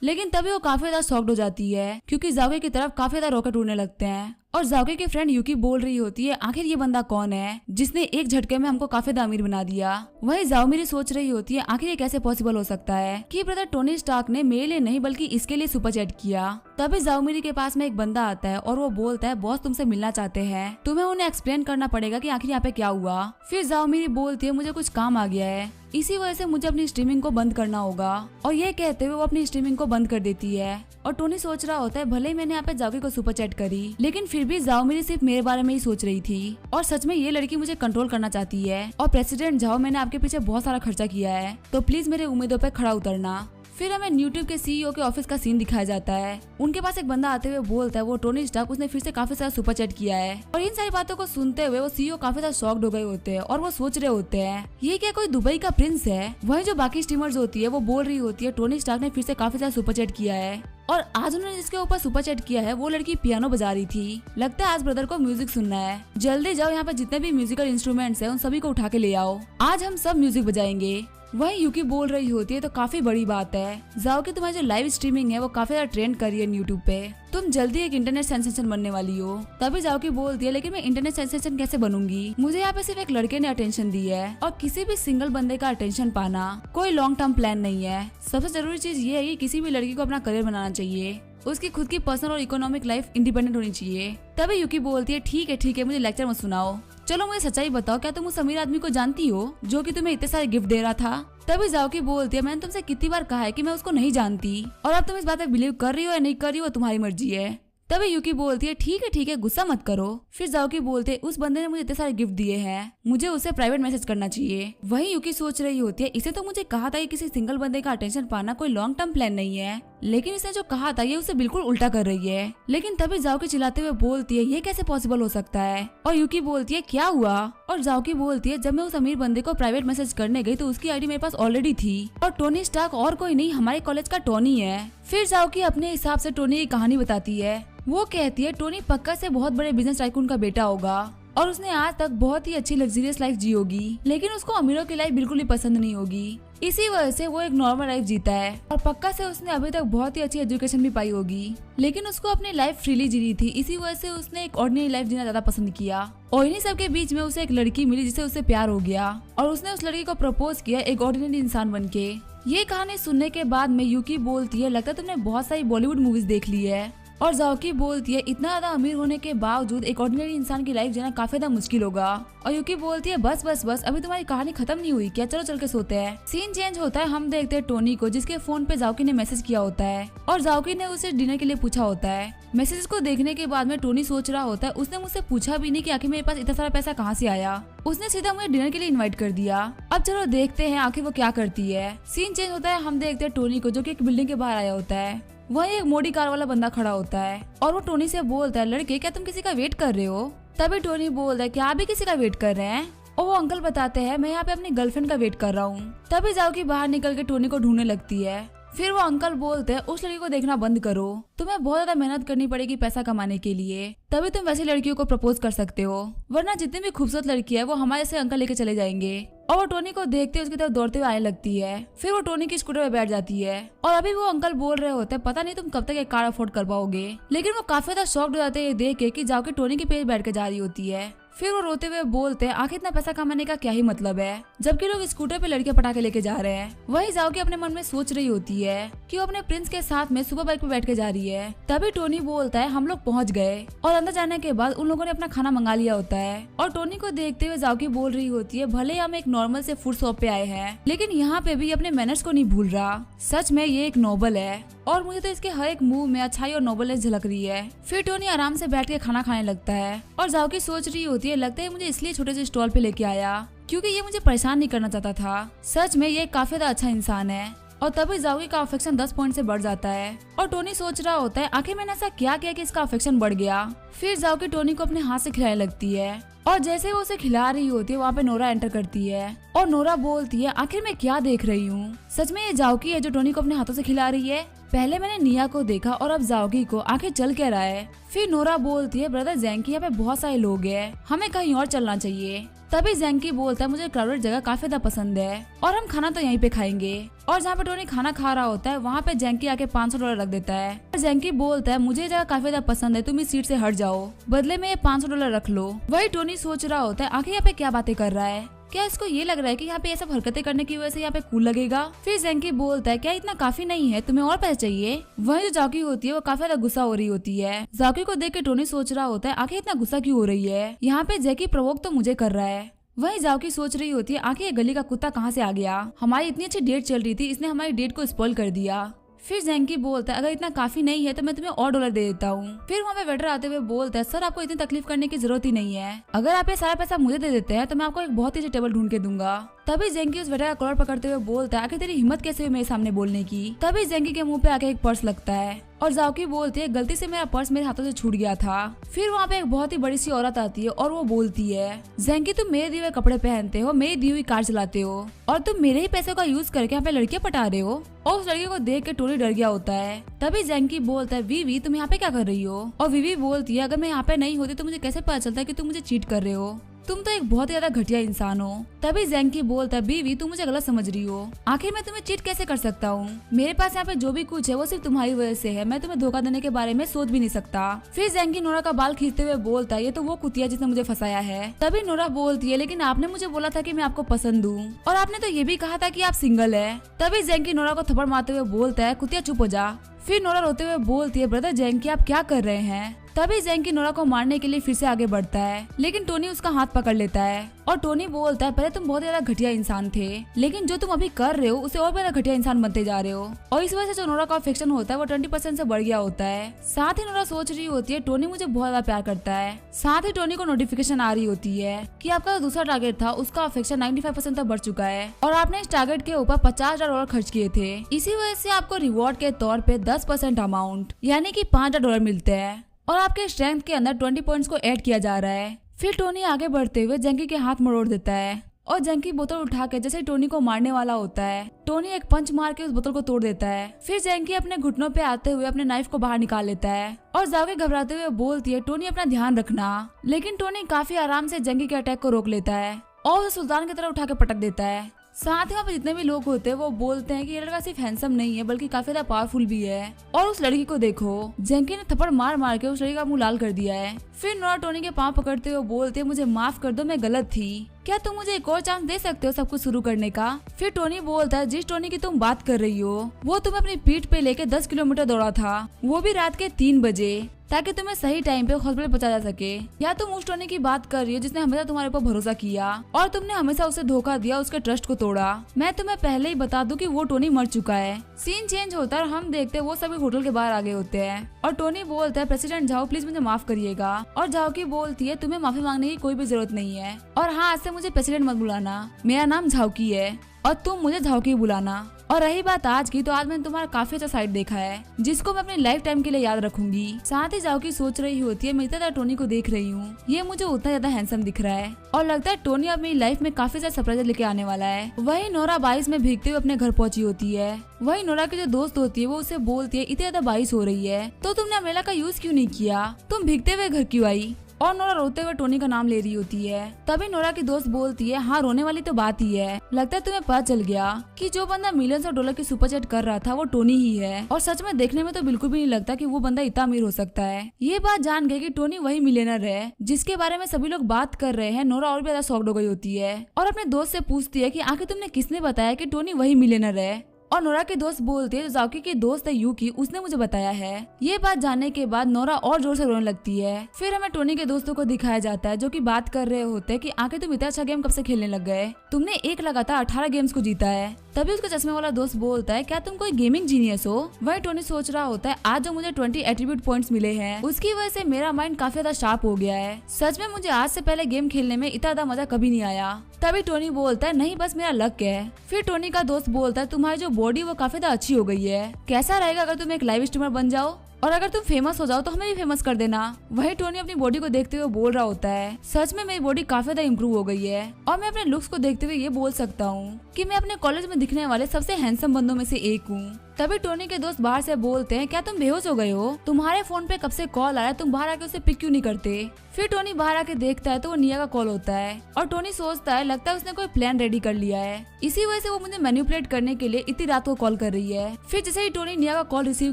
लेकिन तभी वो काफी ज्यादा शॉक्ड हो जाती है क्योंकि जाओकी की तरफ काफी ज्यादा रॉकेट उड़ने लगते हैं। और जाओकी की फ्रेंड यूकी बोल रही होती है आखिर ये बंदा कौन है जिसने एक झटके में हमको काफी ज्यादा अमीर बना दिया। वही जाओ मेरी सोच रही होती है आखिर ये कैसे पॉसिबल हो सकता है कि ब्रदर टोनी स्टार्क ने मेरे लिए नहीं बल्कि इसके लिए सुपर चैट किया। तभी जाओ मेरी के पास में एक बंदा आता है और वो बोलता है बॉस तुमसे मिलना चाहते हैं, तुम्हें उन्हें एक्सप्लेन करना पड़ेगा कि आखिर यहाँ पे क्या हुआ। फिर जाओ मेरी बोलती है मुझे कुछ काम आ गया है, इसी वजह से मुझे अपनी स्ट्रीमिंग को बंद करना होगा। और ये कहते हुए वो अपनी स्ट्रीमिंग को बंद कर देती है। और टोनी सोच रहा होता है भले ही मैंने यहाँ पे जाओकी को सुपर चैट करी लेकिन फिर भी जाओ मेरी सिर्फ मेरे बारे में ही सोच रही थी और सच में ये लड़की मुझे कंट्रोल करना चाहती है। और प्रेसिडेंट जाओ मैंने आपके पीछे बहुत सारा खर्चा किया है तो प्लीज मेरे उम्मीदों पे खड़ा उतरना। फिर हमें यूट्यूब के सीईओ के ऑफिस का सीन दिखाया जाता है। उनके पास एक बंदा आते हुए बोलता है वो टोनी स्टार्क उसने फिर से काफी सारा सुपर चैट किया है। और इन सारी बातों को सुनते हुए वो सीईओ काफी ज्यादा शॉक्ड हो गए होते हैं और वो सोच रहे होते हैं ये क्या कोई दुबई का प्रिंस है। वही जो बाकी स्ट्रीमर्स होती है वो बोल रही होती है टोनी स्टार्क ने फिर से काफी ज्यादा सुपर चैट किया है और आज उन्होंने जिसके ऊपर सुपर चैट किया है वो लड़की पियानो बजा रही थी। लगता है आज ब्रदर को म्यूजिक सुनना है, जल्दी जाओ यहाँ पे जितने भी म्यूजिकल इंस्ट्रूमेंट्स हैं उन सभी को उठा के ले आओ, आज हम सब म्यूजिक बजाएंगे। वही यूकी बोल रही होती है तो काफी बड़ी बात है जाओ कि तुम्हारी जो लाइव स्ट्रीमिंग है वो काफी ज्यादा ट्रेंड कर रही है यूट्यूब पे, तुम जल्दी एक इंटरनेट सेंसेशन बनने वाली हो। तभी जाओ की बोलती है लेकिन मैं इंटरनेट सेंसेशन कैसे बनूंगी, मुझे यहाँ पे सिर्फ एक लड़के ने अटेंशन दी है और किसी भी सिंगल बंदे का अटेंशन पाना कोई लॉन्ग टर्म प्लान नहीं है। सबसे जरूरी चीज ये है कि किसी भी लड़की को अपना करियर बनाना चाहिए, उसकी खुद की पर्सनल और इकोनॉमिक लाइफ इंडिपेंडेंट होनी चाहिए। तभी यूकी बोलती है ठीक है मुझे लेक्चर मत सुनाओ, चलो मुझे सच्चाई बताओ क्या तुम उस अमीर आदमी को जानती हो जो कि तुम्हें इतने सारे गिफ्ट दे रहा था। तभी जाओकी बोलती है मैंने तुमसे कितनी बार कहा है कि मैं उसको नहीं जानती और अब तुम इस बात पे बिलीव कर रही हो या नहीं कर रही हो तुम्हारी मर्जी है। तभी यूकी बोलती है ठीक है गुस्सा मत करो। फिर जाओकी बोलते उस बंदे ने मुझे इतने सारे गिफ्ट दिए हैं, मुझे उसे प्राइवेट मैसेज करना चाहिए। वही यूकी सोच रही होती है इसे तो मुझे कहा था कि किसी सिंगल बंदे का अटेंशन पाना कोई लॉन्ग टर्म प्लान नहीं है, लेकिन इसने जो कहा था ये उसे बिल्कुल उल्टा कर रही है। लेकिन तभी जाओकी चिल्लाते हुए बोलती है ये कैसे पॉसिबल हो सकता है। और यूकी बोलती है क्या हुआ। और जाओकी बोलती है जब मैं उस अमीर बंदे को प्राइवेट मैसेज करने गई तो उसकी आईडी मेरे पास ऑलरेडी थी और टोनी स्टार्क और कोई नहीं हमारे कॉलेज का टोनी है। फिर जाओकी अपने हिसाब से टोनी की कहानी बताती है। वो कहती है टोनी पक्का से बहुत बड़े बिजनेस टाइकून का बेटा होगा और उसने आज तक बहुत ही अच्छी लग्जरियस लाइफ जी होगी, लेकिन उसको अमीरों की लाइफ बिल्कुल ही पसंद नहीं होगी, इसी वजह से वो एक नॉर्मल लाइफ जीता है। और पक्का से उसने अभी तक बहुत ही अच्छी एजुकेशन भी पाई होगी, लेकिन उसको अपनी लाइफ फ्रीली जीनी थी, इसी वजह से उसने एक ऑर्डिनरी लाइफ जीना ज्यादा पसंद किया। और इन्हीं सब के बीच में उसे एक लड़की मिली जिससे उसे प्यार हो गया और उसने उस लड़की को प्रपोज किया एक ऑर्डिनरी इंसान बन के। ये कहानी सुनने के बाद में यूकी बोलती है लगता है तुमने बहुत सारी बॉलीवुड मूवीज देख ली है। और जाओकी बोलती है इतना ज्यादा अमीर होने के बावजूद एक ऑर्डिनरी इंसान की लाइफ जीना काफी ज्यादा मुश्किल होगा। और यूकी बोलती है बस अभी तुम्हारी कहानी खत्म नहीं हुई क्या, चलो चल के सोते हैं। सीन चेंज होता है, हम देखते हैं टोनी को जिसके फोन पे जाओकी ने मैसेज किया होता है और जाओकी ने उसे डिनर के लिए पूछा होता है। मैसेज को देखने के बाद में टोनी सोच रहा होता है उसने मुझसे पूछा भी नहीं कि आखिर मेरे पास इतना सारा पैसा कहाँ से आया, उसने सीधा मुझे डिनर के लिए इनवाइट कर दिया। अब चलो देखते हैं आखिर वो क्या करती है। सीन चेंज होता है, हम देखते हैं टोनी को जो कि एक बिल्डिंग के बाहर आया होता है। वहीं एक मोटी कार वाला बंदा खड़ा होता है और वो टोनी से बोलता है लड़के क्या तुम किसी का वेट कर रहे हो। तभी टोनी बोलता है क्या आप भी किसी का वेट कर रहे हैं। और वो अंकल बताते हैं मैं यहाँ पे अपनी गर्लफ्रेंड का वेट कर रहा हूँ। तभी जाओकी बाहर निकल के टोनी को ढूंढने लगती है। फिर वो अंकल बोलते हैं उस लड़की को देखना बंद करो, तुम्हें बहुत ज्यादा मेहनत करनी पड़ेगी पैसा कमाने के लिए, तभी तुम वैसी लड़कियों को प्रपोज कर सकते हो, वरना जितनी भी खूबसूरत लड़की है वो हमारे से अंकल लेके चले जाएंगे। और वो टोनी को देखते उसकी तरफ दौड़ते हुए आने लगती है। फिर वो टोनी की स्कूटर पे बैठ जाती है और अभी वो अंकल बोल रहे होते हैं पता नहीं तुम कब तक एक कार अफोर्ड कर पाओगे, लेकिन वो काफी ज्यादा शॉक्ड हो जाते हैं ये देख के कि जाके टोनी के पेज बैठ के जा रही होती है। फिर वो रोते हुए बोलते हैं आखिर इतना पैसा कमाने का क्या ही मतलब है, जबकि लोग स्कूटर पे लड़के पटा के लेके जा रहे हैं। वही जाओके अपने मन में सोच रही होती है कि वो अपने प्रिंस के साथ में सुपर बाइक पे बैठ के जा रही है। तभी टोनी बोलता है हम लोग पहुंच गए, और अंदर जाने के बाद उन लोगों ने अपना खाना मंगा लिया होता है। और टोनी को देखते हुए जाओकी बोल रही होती है भले हम एक नॉर्मल से फूड शॉप पे आए हैं, लेकिन यहाँ पे भी अपने मैनर्स को नहीं भूल रहा। सच में ये एक नोबल है और मुझे तो इसके हर एक मूव में अच्छाई और नोबलनेस झलक रही है। फिर टोनी आराम से बैठ के खाना खाने लगता है और जाओकी सोच रही होती है लगता है मुझे इसलिए छोटे से स्टॉल पे लेके आया क्योंकि ये मुझे परेशान नहीं करना चाहता था। सच में ये काफी ज्यादा अच्छा इंसान है। और तभी जाओकी का अफेक्शन 10 पॉइंट से बढ़ जाता है और टोनी सोच रहा होता है आखिर मैंने ऐसा क्या किया कि इसका अफेक्शन बढ़ गया। फिर जाओकी टोनी को अपने हाथ से खिलाने लगती है और जैसे वो उसे खिला रही होती है वहाँ पे नोरा एंटर करती है और नोरा बोलती है आखिर मैं क्या देख रही हूँ, सच में ये जाओकी है जो टोनी को अपने हाथों से खिला रही है। पहले मैंने निया को देखा और अब जाओकी को, आखिर चल क्या रहा है। फिर नोरा बोलती है ब्रदर जैंकी यहाँ पे बहुत सारे लोग हैं, हमें कहीं और चलना चाहिए। तभी जैंकी बोलता है मुझे क्राउडेड जगह काफी ज्यादा पसंद है और हम खाना तो यहीं पे खाएंगे। और जहाँ पे टोनी खाना खा रहा होता है वहाँ पे जैंकी आके $500 रख देता है। और जैंकी बोलता है मुझे ये जगह काफी ज्यादा पसंद है, तुम इस सीट से हट जाओ, बदले में ये $500 रख लो। वही टोनी सोच रहा होता है आखिर यहाँ पे क्या बातें कर रहा है, क्या इसको ये लग रहा है कि यहाँ पे ये सब हरकतें करने की वजह से यहाँ पे कूल लगेगा। फिर जैंकी बोलता है क्या इतना काफी नहीं है, तुम्हें और पैसे चाहिए। वही जो जाओकी होती है वो काफी ज्यादा गुस्सा हो रही होती है। जाओकी को देख के टोनी सोच रहा होता है आखिर इतना गुस्सा क्यों हो रही है, यहाँ पे जैकी प्रोवोक तो मुझे कर रहा है। वही जाओकी सोच रही होती है आखिर ये गली का कुत्ता कहाँ से आ गया, हमारी इतनी अच्छी डेट चल रही थी, इसने हमारी डेट को स्पॉइल कर दिया। फिर जैंकी बोलता है अगर इतना काफी नहीं है तो मैं तुम्हें और $1 दे देता हूँ। फिर वहाँ पे वेटर आते हुए बोलता है सर आपको इतनी तकलीफ करने की जरूरत ही नहीं है, अगर आप ये सारा पैसा मुझे दे देते हैं तो मैं आपको एक बहुत ही अच्छी टेबल ढूंढ के दूंगा। तभी जैंकी उस वेटर का कॉलर पकड़ते हुए बोलता है आखिर तेरी हिम्मत कैसे हुई मेरे सामने बोलने की। तभी जैंकी के मुंह पे आके एक पर्स लगता है और जाओकी बोलती है गलती से मेरा पर्स मेरे हाथों से छूट गया था। फिर वहाँ पे एक बहुत ही बड़ी सी औरत आती है और वो बोलती है जैंकी तुम मेरे दिए हुए कपड़े पहनते हो, मेरी दी हुई कार चलाते हो और तुम मेरे ही पैसों का यूज करके यहाँ पे लड़कियां पटा रहे हो। और उस लड़की को देख के टोनी डर गया होता है। तभी जैंकी बोलता है वीवी तुम यहाँ पे क्या कर रही हो। और वीवी बोलती है अगर मैं यहाँ पे नहीं होती तो मुझे कैसे पता चलता है कि तुम मुझे चीट कर रहे हो, तुम तो एक बहुत ही ज्यादा घटिया इंसान हो। तभी जैंकी बोलता है बीवी तुम मुझे गलत समझ रही हो, आखिर मैं तुम्हें चीट कैसे कर सकता हूँ, मेरे पास यहाँ पे जो भी कुछ है वो सिर्फ तुम्हारी वजह से है, मैं तुम्हें धोखा देने के बारे में सोच भी नहीं सकता। फिर जैंकी नोरा का बाल खींचते हुए बोलता है ये तो वो कुतिया जिसने मुझे फंसाया है। तभी नोरा बोलती है लेकिन आपने मुझे बोला था कि मैं आपको पसंद हूँ और आपने तो ये भी कहा था कि आप सिंगल है। तभी जैंकी नोरा को थप्पड़ मारते हुए बोलता है कुतिया चुप हो जा। फिर नोरा रोते हुए बोलती है ब्रदर जैंकी आप क्या कर रहे हैं। तभी जैंकी नोरा को मारने के लिए फिर से आगे बढ़ता है लेकिन टोनी उसका हाथ पकड़ लेता है और टोनी बोलता है पहले तुम बहुत ज्यादा घटिया इंसान थे लेकिन जो तुम अभी कर रहे हो उसे और ज्यादा घटिया इंसान बनते जा रहे हो और इस वजह से जो नोरा का अफेक्शन होता है वो 20% से बढ़ गया होता है। साथ ही नोरा सोच रही होती है टोनी मुझे बहुत ज्यादा प्यार करता है। साथ ही टोनी को नोटिफिकेशन आ रही होती है कि आपका जो दूसरा टारगेट था उसका अफेक्शन 95% तक बढ़ चुका है और आपने इस टारगेट के ऊपर $50,000 खर्च किए थे। इसी वजह से आपको रिवॉर्ड के तौर पे 10% अमाउंट यानी कि $5,000 मिलते हैं और आपके स्ट्रेंथ के अंदर 20 पॉइंट्स को ऐड किया जा रहा है। फिर टोनी आगे बढ़ते हुए जैंकी के हाथ मरोड़ देता है और जैंकी बोतल उठा के जैसे टोनी को मारने वाला होता है टोनी एक पंच मार के उस बोतल को तोड़ देता है। फिर जैंकी अपने घुटनों पे आते हुए अपने नाइफ को बाहर निकाल लेता है और जाके घबराते हुए बोलती है टोनी अपना ध्यान रखना। लेकिन टोनी काफी आराम से जैंकी के अटैक को रोक लेता है और उसे सुल्तान की तरह उठा के पटक देता है। साथ ही वहाँ पे जितने भी लोग होते हैं वो बोलते हैं कि ये लड़का सिर्फ हैंडसम नहीं है बल्कि काफी ज्यादा पावरफुल भी है। और उस लड़की को देखो जैंकी ने थप्पड़ मार मार के उस लड़की का मुंह लाल कर दिया है। फिर नोरा टोनी के पांव पकड़ते हुए बोलते हैं मुझे माफ कर दो, मैं गलत थी, क्या तुम मुझे एक और चांस दे सकते हो सब कुछ शुरू करने का। फिर टोनी बोलता है जिस टोनी की तुम बात कर रही हो वो तुम अपनी पीठ पे लेके 10 किलोमीटर दौड़ा था, वो भी रात के 3 बजे, ताकि तुम्हें सही टाइम पे हॉस्पिटल पहुंचा जा सके। या तुम उस टोनी की बात कर रही हो जिसने हमेशा तुम्हारे ऊपर भरोसा किया और तुमने हमेशा उसे धोखा दिया, उसके ट्रस्ट को तोड़ा। मैं तुम्हें पहले ही बता दूं कि वो टोनी मर चुका है। सीन चेंज होता है और हम देखते हैं वो सभी होटल के बाहर आगे होते हैं और टोनी बोलता है प्रेसिडेंट झाओ प्लीज मुझे माफ करिएगा। और झाओकी बोलती है तुम्हें माफी मांगने की कोई भी जरूरत नहीं है और हाँ आज से मुझे प्रेसिडेंट मत बुलाना, मेरा नाम झाओकी है और तुम मुझे झाओकी बुलाना। और रही बात आज की, तो आज मैंने तुम्हारा काफी अच्छा साइड देखा है जिसको मैं अपनी लाइफ टाइम के लिए याद रखूंगी। साथ ही जाओकी सोच रही होती है मैं इतना टोनी को देख रही हूँ, ये मुझे उतना ज्यादा हैंडसम दिख रहा है और लगता है टोनी अपनी लाइफ में काफी ज्यादा सरप्राइज लेके आने वाला है। वही नोरा 22 में भीगते हुए अपने घर पहुंची होती है। वही नोरा की जो दोस्त होती है वो उसे बोलती है इतनी ज्यादा 22 हो रही है तो तुमने अम्ब्रेला का यूज क्यों नहीं किया, तुम भीगते हुए घर क्यों आई। और नोरा रोते हुए टोनी का नाम ले रही होती है। तभी नोरा की दोस्त बोलती है हाँ रोने वाली तो बात ही है, लगता है तुम्हें पता चल गया कि जो बंदा मिलियंस ऑफ डॉलर की सुपर चैट कर रहा था वो टोनी ही है। और सच में देखने में तो बिल्कुल भी नहीं लगता कि वो बंदा इतना अमीर हो सकता है। ये बात जान गए कि टोनी वही मिलियनर है जिसके बारे में सभी लोग बात कर रहे हैं। नोरा और भी ज्यादा शॉक्ड हो गई होती है और अपने दोस्त से पूछती है कि आखिर तुमने किसने बताया कि टोनी वही मिलियनर है। और नोरा की दोस्त बोलती है जो जाओकी की दोस्त है यूकी, उसने मुझे बताया है। ये बात जानने के बाद नोरा और जोर से रोने लगती है। फिर हमें टोनी के दोस्तों को दिखाया जाता है जो कि बात कर रहे होते हैं कि आखिर तुम इतना अच्छा गेम कब से खेलने लग गए, तुमने एक लगातार 18 गेम्स को जीता है। तभी उसका चश्मे वाला दोस्त बोलता है क्या तुम कोई गेमिंग जीनियस हो। वही टोनी सोच रहा होता है आज जो मुझे 20 एट्रीब्यूट पॉइंट्स मिले हैं उसकी वजह से मेरा माइंड काफी ज्यादा शार्प हो गया है। सच में मुझे आज से पहले गेम खेलने में इतना ज्यादा मजा कभी नहीं आया। तभी टोनी बोलता है नहीं बस मेरा लक है। फिर टोनी का दोस्त बोलता है तुम्हारी जो बॉडी वो काफी ज्यादा अच्छी हो गई है, कैसा रहेगा अगर तुम एक लाइव स्ट्रीमर बन जाओ और अगर तुम फेमस हो जाओ तो हमें भी फेमस कर देना। वही टोनी अपनी बॉडी को देखते हुए बोल रहा होता है सच में मेरी बॉडी काफी ज्यादा इम्प्रूव हो गई है और मैं अपने लुक्स को देखते हुए ये बोल सकता हूँ कि मैं अपने कॉलेज में दिखने वाले सबसे हैंडसम बंदों में से एक हूँ। तभी टोनी के दोस्त बाहर से बोलते हैं क्या तुम बेहोश हो गए हो, तुम्हारे फोन पे कब से कॉल आ रहा है, तुम बाहर आके उसे पिक क्यों नहीं करते। फिर टोनी बाहर आके देखता है तो वो निया का कॉल होता है और टोनी सोचता है लगता है उसने कोई प्लान रेडी कर लिया है, इसी वजह से वो मुझे मैनिपुलेट करने के लिए इतनी रात को कॉल कर रही है। फिर जैसे ही टोनी निया का कॉल रिसीव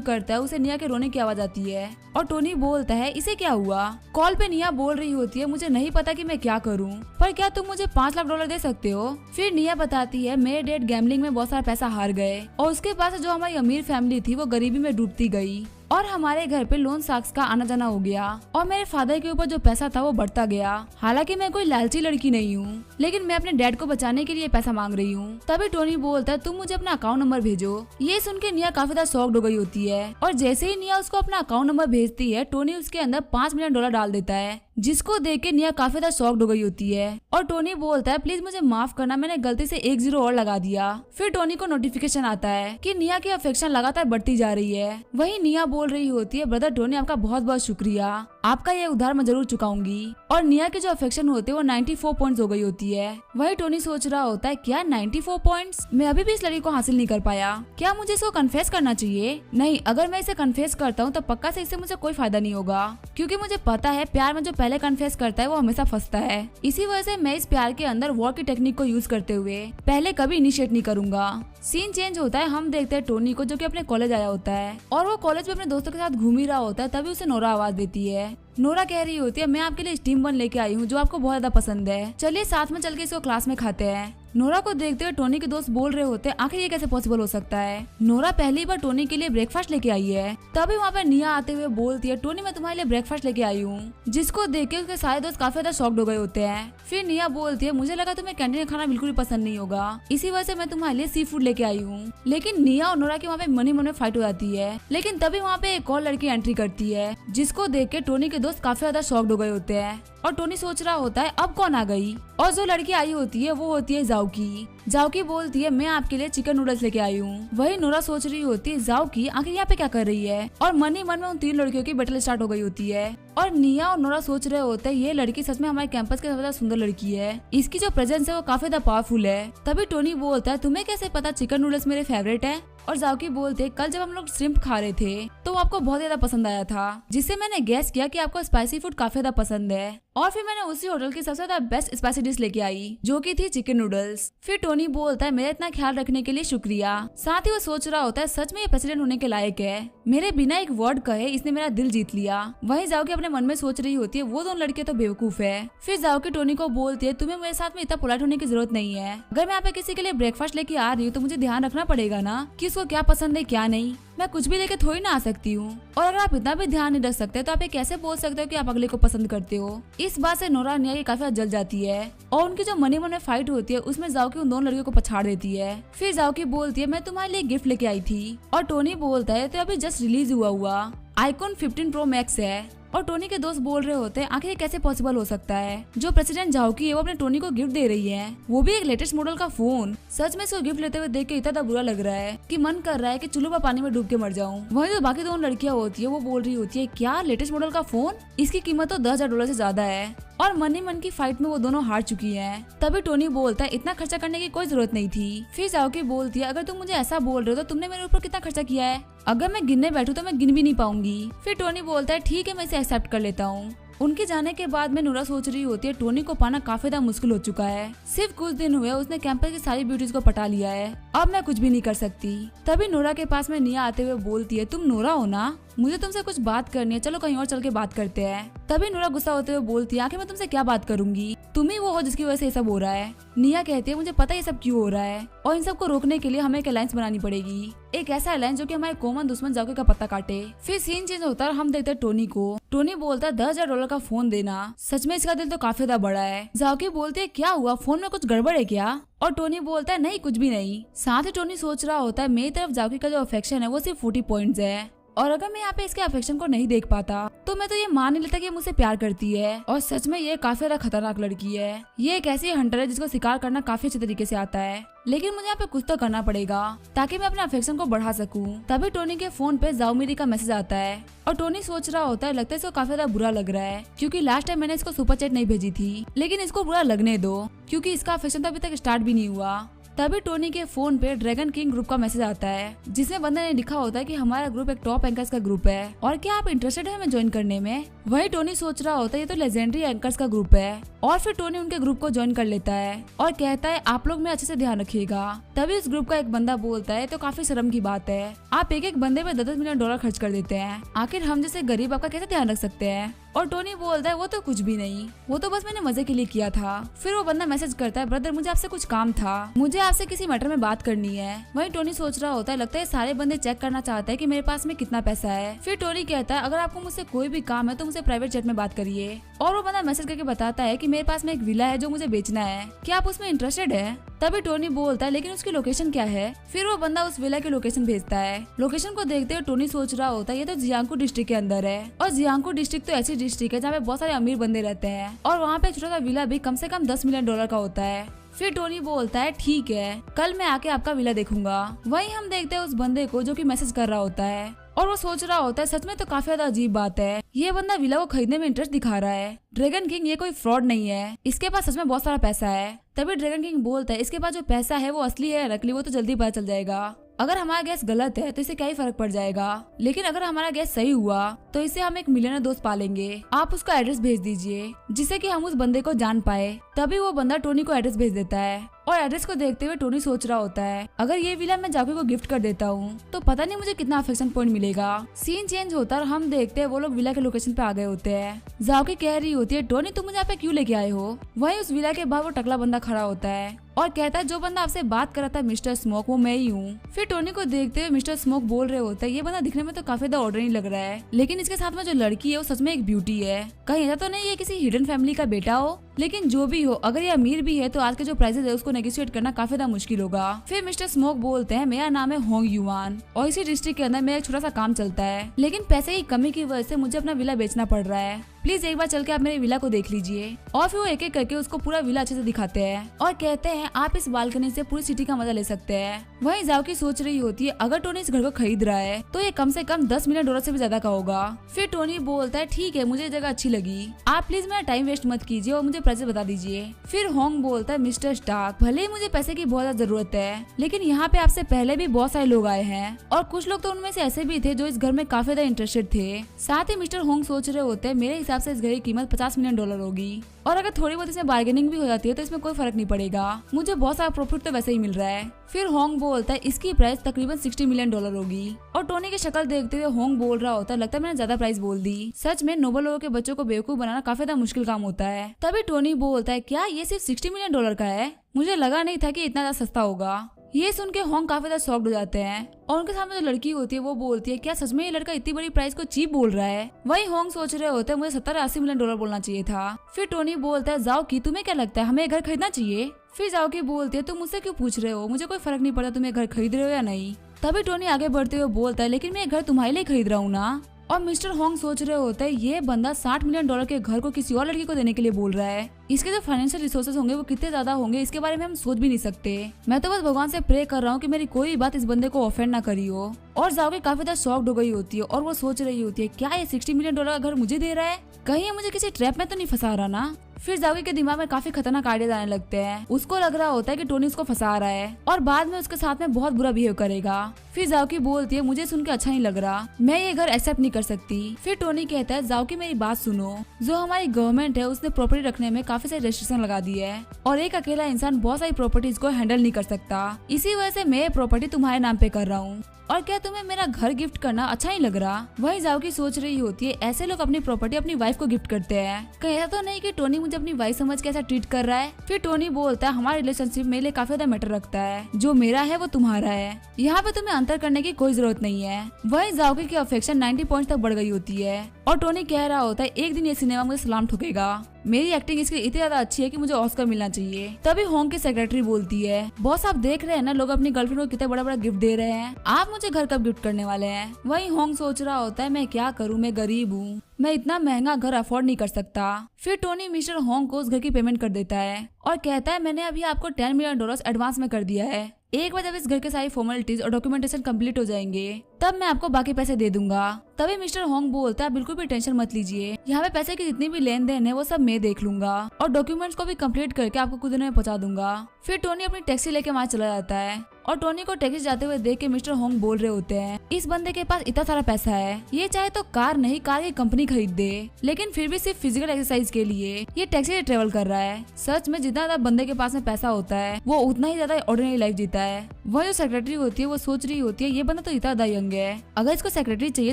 करता है उसे निया के रोने की आवाज आती है और टोनी बोलता है इसे क्या हुआ। कॉल पे निया बोल रही होती है मुझे नहीं पता कि मैं क्या करूं, पर क्या तुम मुझे $5 लाख दे सकते हो। फिर निया बताती है मेरे डैड गैम्बलिंग में बहुत सारा पैसा हार गए और उसके पास जो हमारी अमीर फैमिली थी वो गरीबी में डूबती गई और हमारे घर पे लोन साक्स का आना जाना हो गया और मेरे फादर के ऊपर जो पैसा था वो बढ़ता गया। हालांकि मैं कोई लालची लड़की नहीं हूँ लेकिन मैं अपने डैड को बचाने के लिए पैसा मांग रही हूँ। तभी टोनी बोलता है तुम मुझे अपना अकाउंट नंबर भेजो। ये सुन के निया काफी ज्यादा शॉक्ड हो गई होती है और जैसे ही निया उसको अपना अकाउंट नंबर भेजती है टोनी उसके अंदर $5 मिलियन डाल देता है, जिसको देख के निया काफी ज्यादा शॉक्ड हो गई होती है और टोनी बोलता है प्लीज मुझे माफ करना, मैंने गलती से 1 0 और लगा दिया। फिर टोनी को नोटिफिकेशन आता है कि निया की अफेक्शन लगातार बढ़ती जा रही है। वही निया बोल रही होती है ब्रदर टोनी आपका बहुत बहुत शुक्रिया, आपका ये उधार मैं जरूर चुकाऊंगी। और निया की जो अफेक्शन होती है वो 94 पॉइंट्स हो गई होती है। वही टोनी सोच रहा होता है क्या 94 पॉइंट्स, मैं अभी भी इस लड़की को हासिल नहीं कर पाया, क्या मुझे इसको कन्फेस करना चाहिए। नहीं, अगर मैं इसे कन्फेस करता हूँ तो पक्का से इससे मुझे कोई फायदा नहीं होगा, क्योंकि मुझे पता है प्यार में जो पहले कन्फेस करता है वो हमेशा फंसता है। इसी वजह से मैं इस प्यार के अंदर वॉर की टेक्निक को यूज करते हुए पहले कभी इनिशिएट नहीं करूंगा। सीन चेंज होता है, हम देखते हैं टोनी को जो कि अपने कॉलेज आया होता है और वो कॉलेज में अपने दोस्तों के साथ घूम ही रहा होता है। तभी उसे नोरा आवाज देती है। नोरा कह रही होती है मैं आपके लिए स्टीम बन लेके आई हूँ जो आपको बहुत ज्यादा पसंद है, चलिए साथ में चल के इसको क्लास में खाते हैं। नोरा को देखते हुए टोनी के दोस्त बोल रहे होते हैं आखिर ये कैसे पॉसिबल हो सकता है, नोरा पहली बार टोनी के लिए ब्रेकफास्ट लेके आई है। तभी वहाँ पे निया आते हुए बोलती है टोनी मैं तुम्हारे लिए ब्रेकफास्ट लेके आई हूँ, जिसको देख के उसके सारे दोस्त काफी ज्यादा शॉक्ड हो गए होते हैं। फिर निया बोलती है मुझे लगा तुम्हें कैंटीन का खाना बिल्कुल भी पसंद नहीं होगा, इसी वजह से मैं तुम्हारे लिए सी फूड लेके आई हूँ। लेकिन निया और नोरा की वहाँ पे मन में फाइट हो जाती है। लेकिन तभी वहाँ पे एक और लड़की एंट्री करती है, जिसको देख के टोनी के दोस्त काफी ज्यादा शॉक्ड हो गए होते हैं और टोनी सोच रहा होता है अब कौन आ गई। और जो लड़की आई होती है वो होती है जाओकी। जाओकी बोलती है मैं आपके लिए चिकन नूडल्स लेके आई हूँ। वही नोरा सोच रही होती है जाओकी आखिर यहाँ पे क्या कर रही है, और मन ही मन में उन 3 लड़कियों की बैटल स्टार्ट हो गई होती है। और निया और नोरा सोच रहे होते हैं ये लड़की सच में हमारे कैंपस की सबसे ज्यादा सुंदर लड़की है, इसकी जो प्रेजेंस है वो काफी ज्यादा पावरफुल है। तभी टोनी बोलता है तुम्हें कैसे पता चिकन नूडल्स मेरे फेवरेट है। और जाओकी बोलते कल जब हम लोग श्रिम्प खा रहे थे तो आपको बहुत ज्यादा पसंद आया था, जिससे मैंने गेस किया कि आपको स्पाइसी फूड काफी ज्यादा पसंद है। और फिर मैंने उसी होटल की सबसे ज्यादा बेस्ट स्पाइसी डिश लेके आई जो कि थी चिकन नूडल्स। फिर टोनी बोलता है मेरा इतना ख्याल रखने के लिए शुक्रिया। साथ ही वो सोच रहा होता है सच में ये प्रेसिडेंट होने के लायक है, मेरे बिना एक वर्ड कहे इसने मेरा दिल जीत लिया। वहीं जाओकी अपने मन में सोच रही होती है वो दोनों लड़के तो बेवकूफ है। फिर जाओकी टोनी को बोलती है तुम्हें मेरे साथ में इतना पोलाइट होने की जरूरत नहीं है, अगर मैं यहाँ पे किसी के लिए ब्रेकफास्ट लेके आ रही हूँ तो मुझे ध्यान रखना पड़ेगा ना कि उसको क्या पसंद है क्या नहीं, मैं कुछ भी लेके थोड़ी ना आ सकती हूँ। और अगर आप इतना भी ध्यान नहीं रख सकते तो आप ये कैसे बोल सकते हो कि आप अगले को पसंद करते हो। इस बात से नोरा निया की काफी ज्यादा जल जाती है और उनकी जो मन में फाइट होती है उसमें जाओकी उन दोनों लड़कियों को पछाड़ देती है। फिर जाओकी बोलती है मैं तुम्हारे लिए गिफ्ट लेके आई थी। और टोनी बोलता है तो अभी जस्ट रिलीज हुआ आईफोन 15 प्रो मैक्स है। और टोनी के दोस्त बोल रहे होते हैं आखिर ये कैसे पॉसिबल हो सकता है जो प्रेसिडेंट जाओकी है वो अपने टोनी को गिफ्ट दे रही है, वो भी एक लेटेस्ट मॉडल का फोन। सच में इसको गिफ्ट लेते हुए देख के इतना बुरा लग रहा है कि मन कर रहा है कि चुल्लू पर पानी में डूब के मर जाऊं। वहीं जो बाकी दोनों लड़कियां होती है वो बोल रही होती है क्या लेटेस्ट मॉडल का फोन, इसकी कीमत तो $10,000 से ज्यादा है। और मन ही मन की फाइट में वो दोनों हार चुकी हैं। तभी टोनी बोलता है इतना खर्चा करने की कोई जरूरत नहीं थी। फिर जाओकी बोलती है अगर तुम मुझे ऐसा बोल रहे हो तो तुमने मेरे ऊपर कितना खर्चा किया है, अगर मैं गिनने बैठूं तो मैं गिन भी नहीं पाऊंगी। फिर टोनी बोलता है ठीक है मैं इसे एक्सेप्ट कर लेता हूँ। उनके जाने के बाद में नूरा सोच रही होती है टोनी को पाना काफी ज्यादा मुश्किल हो चुका है। सिर्फ कुछ दिन हुए उसने कैंपस की सारी ब्यूटीज को पटा लिया है, अब मैं कुछ भी नहीं कर सकती। तभी नूरा के पास में निया आते हुए बोलती है तुम नूरा हो ना, मुझे तुमसे कुछ बात करनी है, चलो कहीं और चल के बात करते हैं। तभी नूरा गुस्सा होते हुए बोलती है आखिर मैं तुमसे क्या बात करूंगी, तुम ही वो हो जिसकी वजह से ये सब हो रहा है। निया कहती है मुझे पता है ये सब क्यों हो रहा है और इन सब को रोकने के लिए हमें एक अलायंस बनानी पड़ेगी, एक ऐसा अलायंस जो कि हमारे कॉमन दुश्मन जाओकी का पत्ता काटे। फिर सीन चेंज होता है, हम देखते हैं टोनी को। टोनी बोलता है $10,000 का फोन देना, सच में इसका दिल तो काफी ज्यादा बड़ा है। जाओकी बोलती है क्या हुआ, फोन में कुछ गड़बड़ है क्या, और टोनी बोलता है नहीं कुछ भी नहीं। साथ ही टोनी सोच रहा होता है मेरी तरफ जाओकी का जो अफेक्शन है वो सिर्फ 40 पॉइंट्स है, और अगर मैं यहाँ पे इसके अफेक्शन को नहीं देख पाता तो मैं तो ये मान नहीं लेता कि ये मुझसे प्यार करती है। और सच में ये काफी ज्यादा खतरनाक लड़की है, ये एक ऐसी हंटर है जिसको शिकार करना काफी अच्छे तरीके से आता है, लेकिन मुझे यहाँ पे कुछ तो करना पड़ेगा ताकि मैं अपने अफेक्शन को बढ़ा सकूं। तभी टोनी के फोन पे जाओमिरी का मैसेज आता है और टोनी सोच रहा होता है लगता है इसको काफी ज्यादा बुरा लग रहा है क्योंकि लास्ट टाइम मैंने इसको सुपर चैट नहीं भेजी थी, लेकिन इसको बुरा लगने दो क्योंकि इसका अफेक्शन तो अभी तक स्टार्ट भी नहीं हुआ। तभी टोनी के फोन पे ड्रैगन किंग ग्रुप का मैसेज आता है जिसमें बंदे ने लिखा होता है कि हमारा ग्रुप एक टॉप एंकर्स का ग्रुप है और क्या आप इंटरेस्टेड है हमें ज्वाइन करने में। वही टोनी सोच रहा होता है ये तो लेजेंडरी एंकर्स का ग्रुप है, और फिर टोनी उनके ग्रुप को ज्वाइन कर लेता है और कहता है आप लोग में अच्छे से ध्यान रखिएगा। तभी उस ग्रुप का एक बंदा बोलता है तो काफी शर्म की बात है, आप एक एक बंदे पे $10 मिलियन खर्च कर देते हैं, आखिर हम जैसे गरीब आपका कैसे ध्यान रख सकते हैं। और टोनी बोलता है वो तो कुछ भी नहीं, वो तो बस मैंने मजे के लिए किया था। फिर वो बंदा मैसेज करता है ब्रदर मुझे आपसे कुछ काम था, मुझे आपसे किसी मैटर में बात करनी है। वहीं टोनी सोच रहा होता है लगता है सारे बंदे चेक करना चाहते हैं कि मेरे पास में कितना पैसा है। फिर टोनी कहता है अगर आपको मुझसे कोई भी काम है तो मुझसे प्राइवेट चैट में बात करिए, और वो बंदा मैसेज करके बताता है कि मेरे पास में एक विला है जो मुझे बेचना है, क्या आप उसमें इंटरेस्टेड है। तभी टोनी बोलता है लेकिन उसकी लोकेशन क्या है। फिर वो बंदा उस विला की लोकेशन भेजता है। लोकेशन को देखते हुए टोनी सोच रहा होता है ये तो जियांगको डिस्ट्रिक्ट के अंदर है, और जियांगको डिस्ट्रिक्ट तो ऐसी डिस्ट्रिक्ट है जहाँ पे बहुत सारे अमीर बंदे रहते हैं, और वहाँ पे छोटा सा विला भी कम से कम $10 मिलियन का होता है। फिर टोनी बोलता है ठीक है कल मैं आके आपका विला देखूंगा। वहीं हम देखते हैं उस बंदे को जो कि मैसेज कर रहा होता है और वो सोच रहा होता है सच में तो काफी ज्यादा अजीब बात है, ये बंदा विला को खरीदने में इंटरेस्ट दिखा रहा है। ड्रैगन किंग ये कोई फ्रॉड नहीं है, इसके पास सच में बहुत सारा पैसा है। तभी ड्रैगन किंग बोलता है इसके पास जो पैसा है वो असली है या नकली वो तो जल्दी पता चल जाएगा, अगर हमारा गैस गलत है तो इससे क्या ही फर्क पड़ जाएगा, लेकिन अगर हमारा गैस सही हुआ तो इससे हम एक मिलियनर दोस्त पालेंगे, आप उसका एड्रेस भेज दीजिए जिससे कि हम उस बंदे को जान पाए। तभी वो बंदा टोनी को एड्रेस भेज देता है और एड्रेस को देखते हुए टोनी सोच रहा होता है अगर ये विला मैं जाकी को गिफ्ट कर देता हूँ तो पता नहीं मुझे कितना अफेक्शन पॉइंट मिलेगा। सीन चेंज होता है और हम देखते हैं वो लोग विला के लोकेशन पे आ गए होते हैं। जाकी कह रही होती है टोनी तुम मुझे यहाँ पे क्यों लेके आए हो। वहीं उस विला के बाहर वो टकला बंदा खड़ा होता है और कहता है जो बंदा आपसे बात कर रहा था मिस्टर स्मोक वो मैं ही हूँ। फिर टोनी को देखते हुए मिस्टर स्मोक बोल रहे होते हैं ये बंदा दिखने में तो काफी ज्यादा ऑर्डनरी लग रहा है, लेकिन इसके साथ में जो लड़की है वो सच में एक ब्यूटी है, कहीं ऐसा तो नहीं है किसी हिडन फैमिली का बेटा हो। लेकिन जो भी हो अगर ये अमीर भी है तो आज के जो प्राइसेस है उसको नेगोशिएट करना काफी ज्यादा मुश्किल होगा। फिर मिस्टर स्मोक बोलते हैं मेरा नाम है होंग युआन और इसी डिस्ट्रिक्ट के अंदर मेरा एक छोटा सा काम चलता है, लेकिन पैसे की कमी की वजह से मुझे अपना विला बेचना पड़ रहा है, प्लीज एक बार चल के आप मेरे विला को देख लीजिए। और फिर वो एक एक करके उसको पूरा विला अच्छे से दिखाते हैं और कहते हैं आप इस बालकनी से पूरी सिटी का मजा ले सकते हैं। वहीं जाओकी सोच रही होती है अगर टोनी इस घर को खरीद रहा है तो ये कम से कम $10 मिलियन से भी ज्यादा का होगा। फिर टोनी बोलता है ठीक है मुझे जगह अच्छी लगी, आप प्लीज मेरा टाइम वेस्ट मत कीजिए और मुझे प्राइस बता दीजिए। फिर होंग बोलता है मिस्टर स्टार्क भले ही मुझे पैसे की बहुत ज्यादा जरूरत है, लेकिन यहाँ पे आपसे पहले भी बहुत सारे लोग आए हैं और कुछ लोग तो उनमें से ऐसे भी थे जो इस घर में काफी ज्यादा इंटरेस्टेड थे। साथ ही मिस्टर होंग सोच रहे होते हैं मेरे हिसाब से इस घर की कीमत $50 मिलियन होगी और अगर थोड़ी बहुत इसमें बार्गेनिंग भी हो जाती है तो इसमें कोई फर्क नहीं पड़ेगा, मुझे बहुत सारा प्रॉफिट तो वैसे ही मिल रहा है। फिर होंग बोलता है इसकी प्राइस तकरीबन $60 मिलियन होगी और टोनी की शक्ल देखते हुए होंग बोल रहा होता है लगता है मैंने ज्यादा प्राइस बोल दी, सच में नोबल लोगों के बच्चों को बेवकूफ बनाना काफी ज्यादा मुश्किल काम होता है। तभी टोनी बोलता है क्या ये सिर्फ $60 मिलियन का है, मुझे लगा नहीं था कि इतना ज्यादा सस्ता होगा। ये सुन के होंग काफी ज्यादा शॉक्ड हो जाते हैं और उनके सामने जो लड़की होती है वो बोलती है क्या सच में ये लड़का इतनी बड़ी प्राइस को चीप बोल रहा है। वहीं होंग सोच रहे होते हैं मुझे $70-80 मिलियन बोलना चाहिए था। फिर टोनी बोलता है जाओकी तुम्हें क्या लगता है हमें घर खरीदना चाहिए। फिर जाओकी बोलती है तुम मुझसे क्यों पूछ रहे हो, मुझे कोई फर्क नहीं पड़ता तुम्हें घर खरीद रहे हो या नहीं। तभी टोनी आगे बढ़ते हुए बोलता है लेकिन मैं घर तुम्हारे लिए खरीद रहा हूँ ना, और मिस्टर होंग सोच रहे होते हैं ये बंदा $60 मिलियन के घर को किसी और लड़की को देने के लिए बोल रहा है। इसके जो फाइनेंशियल रिसोर्सेज होंगे वो कितने ज्यादा होंगे इसके बारे में हम सोच भी नहीं सकते। मैं तो बस भगवान से प्रे कर रहा हूँ कि मेरी कोई बात इस बंदे को ऑफेंड ना करी हो। और जाओगे काफी ज्यादा शॉक्ड हो गई होती है और वो सोच रही होती है क्या ये $60 मिलियन का घर मुझे दे रहा है, कहीं ये मुझे किसी ट्रैप में तो नहीं फंसा रहा ना। फिर जाओगे के दिमाग में काफी खतरनाक आइडियाज आने लगते हैं। उसको लग रहा होता है कि टोनी उसको फंसा रहा है और बाद में उसके साथ में बहुत बुरा बिहेव करेगा। फिर जाओकी बोलती है मुझे सुन के अच्छा नहीं लग रहा, मैं ये घर एक्सेप्ट नहीं कर सकती। फिर टोनी कहता है जाओकी मेरी बात सुनो, जो हमारी गवर्नमेंट है उसने प्रॉपर्टी रखने में काफी सारी रेस्ट्रिक्शन लगा दी है और एक अकेला इंसान बहुत सारी प्रॉपर्टीज को हैंडल नहीं कर सकता। इसी वजह से मैं प्रॉपर्टी तुम्हारे नाम पे कर रहा हूँ और क्या तुम्हें मेरा घर गिफ्ट करना अच्छा नहीं लग रहा। वही जाओकी सोच रही होती है ऐसे लोग अपनी प्रॉपर्टी अपनी वाइफ को गिफ्ट करते हैं, कहीं ऐसा तो नहीं कि टोनी मुझे अपनी वाइफ समझ के ऐसा ट्रीट कर रहा है। फिर टोनी बोलता है हमारा रिलेशनशिप मेरे लिए काफी ज्यादा मैटर रखता है, जो मेरा है वो तुम्हारा है, यहाँ पे तुम्हें अंतर करने की कोई जरूरत नहीं है। वही जाओकी की अफेक्शन 90 पॉइंट तक बढ़ गई होती है और टोनी कह रहा होता है एक दिन ये सिनेमा मुझे सलाम ठोकेगा, मेरी एक्टिंग इसकी इतनी ज्यादा अच्छी है कि मुझे ऑस्कर मिलना चाहिए। तभी होंग की सेक्रेटरी बोलती है बॉस आप देख रहे हैं ना लोग अपनी गर्लफ्रेंड को कितना बड़ा बड़ा गिफ्ट दे रहे हैं, आप मुझे घर कब गिफ्ट करने वाले हैं। वही होंग सोच रहा होता है मैं क्या करूँ, मैं गरीब हूँ, मैं इतना महंगा घर अफोर्ड नहीं कर सकता। फिर टोनी मिस्टर होंग को उस घर की पेमेंट कर देता है और कहता है मैंने अभी आपको $10 मिलियन एडवांस में कर दिया है, एक बार जब इस घर के सारी फॉर्मेलिटीज और डॉक्यूमेंटेशन कंप्लीट हो जाएंगे तब मैं आपको बाकी पैसे दे दूंगा। तभी मिस्टर होंग बोलता है बिल्कुल भी टेंशन मत लीजिए, यहाँ पे पैसे की जितनी भी लेन देन है वो सब मैं देख लूंगा और डॉक्यूमेंट्स को भी कंप्लीट करके आपको कुछ दिनों में पहुंचा दूंगा। फिर टोनी अपनी टैक्सी लेके वहाँ चला जाता है और टोनी को टैक्सी जाते हुए देख के मिस्टर होंग बोल रहे होते हैं इस बंदे के पास इतना सारा पैसा है, ये चाहे तो कार नहीं कार की कंपनी खरीद दे, लेकिन फिर भी सिर्फ फिजिकल एक्सरसाइज के लिए ये टैक्सी से ट्रेवल कर रहा है। सच में जितना ज्यादा बंदे के पास में पैसा होता है वो उतना ही ज्यादा ऑर्डिनरी लाइफ जीता है। वह जो सेक्रेटरी होती है वो सोच रही होती है ये बंदा तो इतना ज्यादा यंग है, अगर इसको सेक्रेटरी चाहिए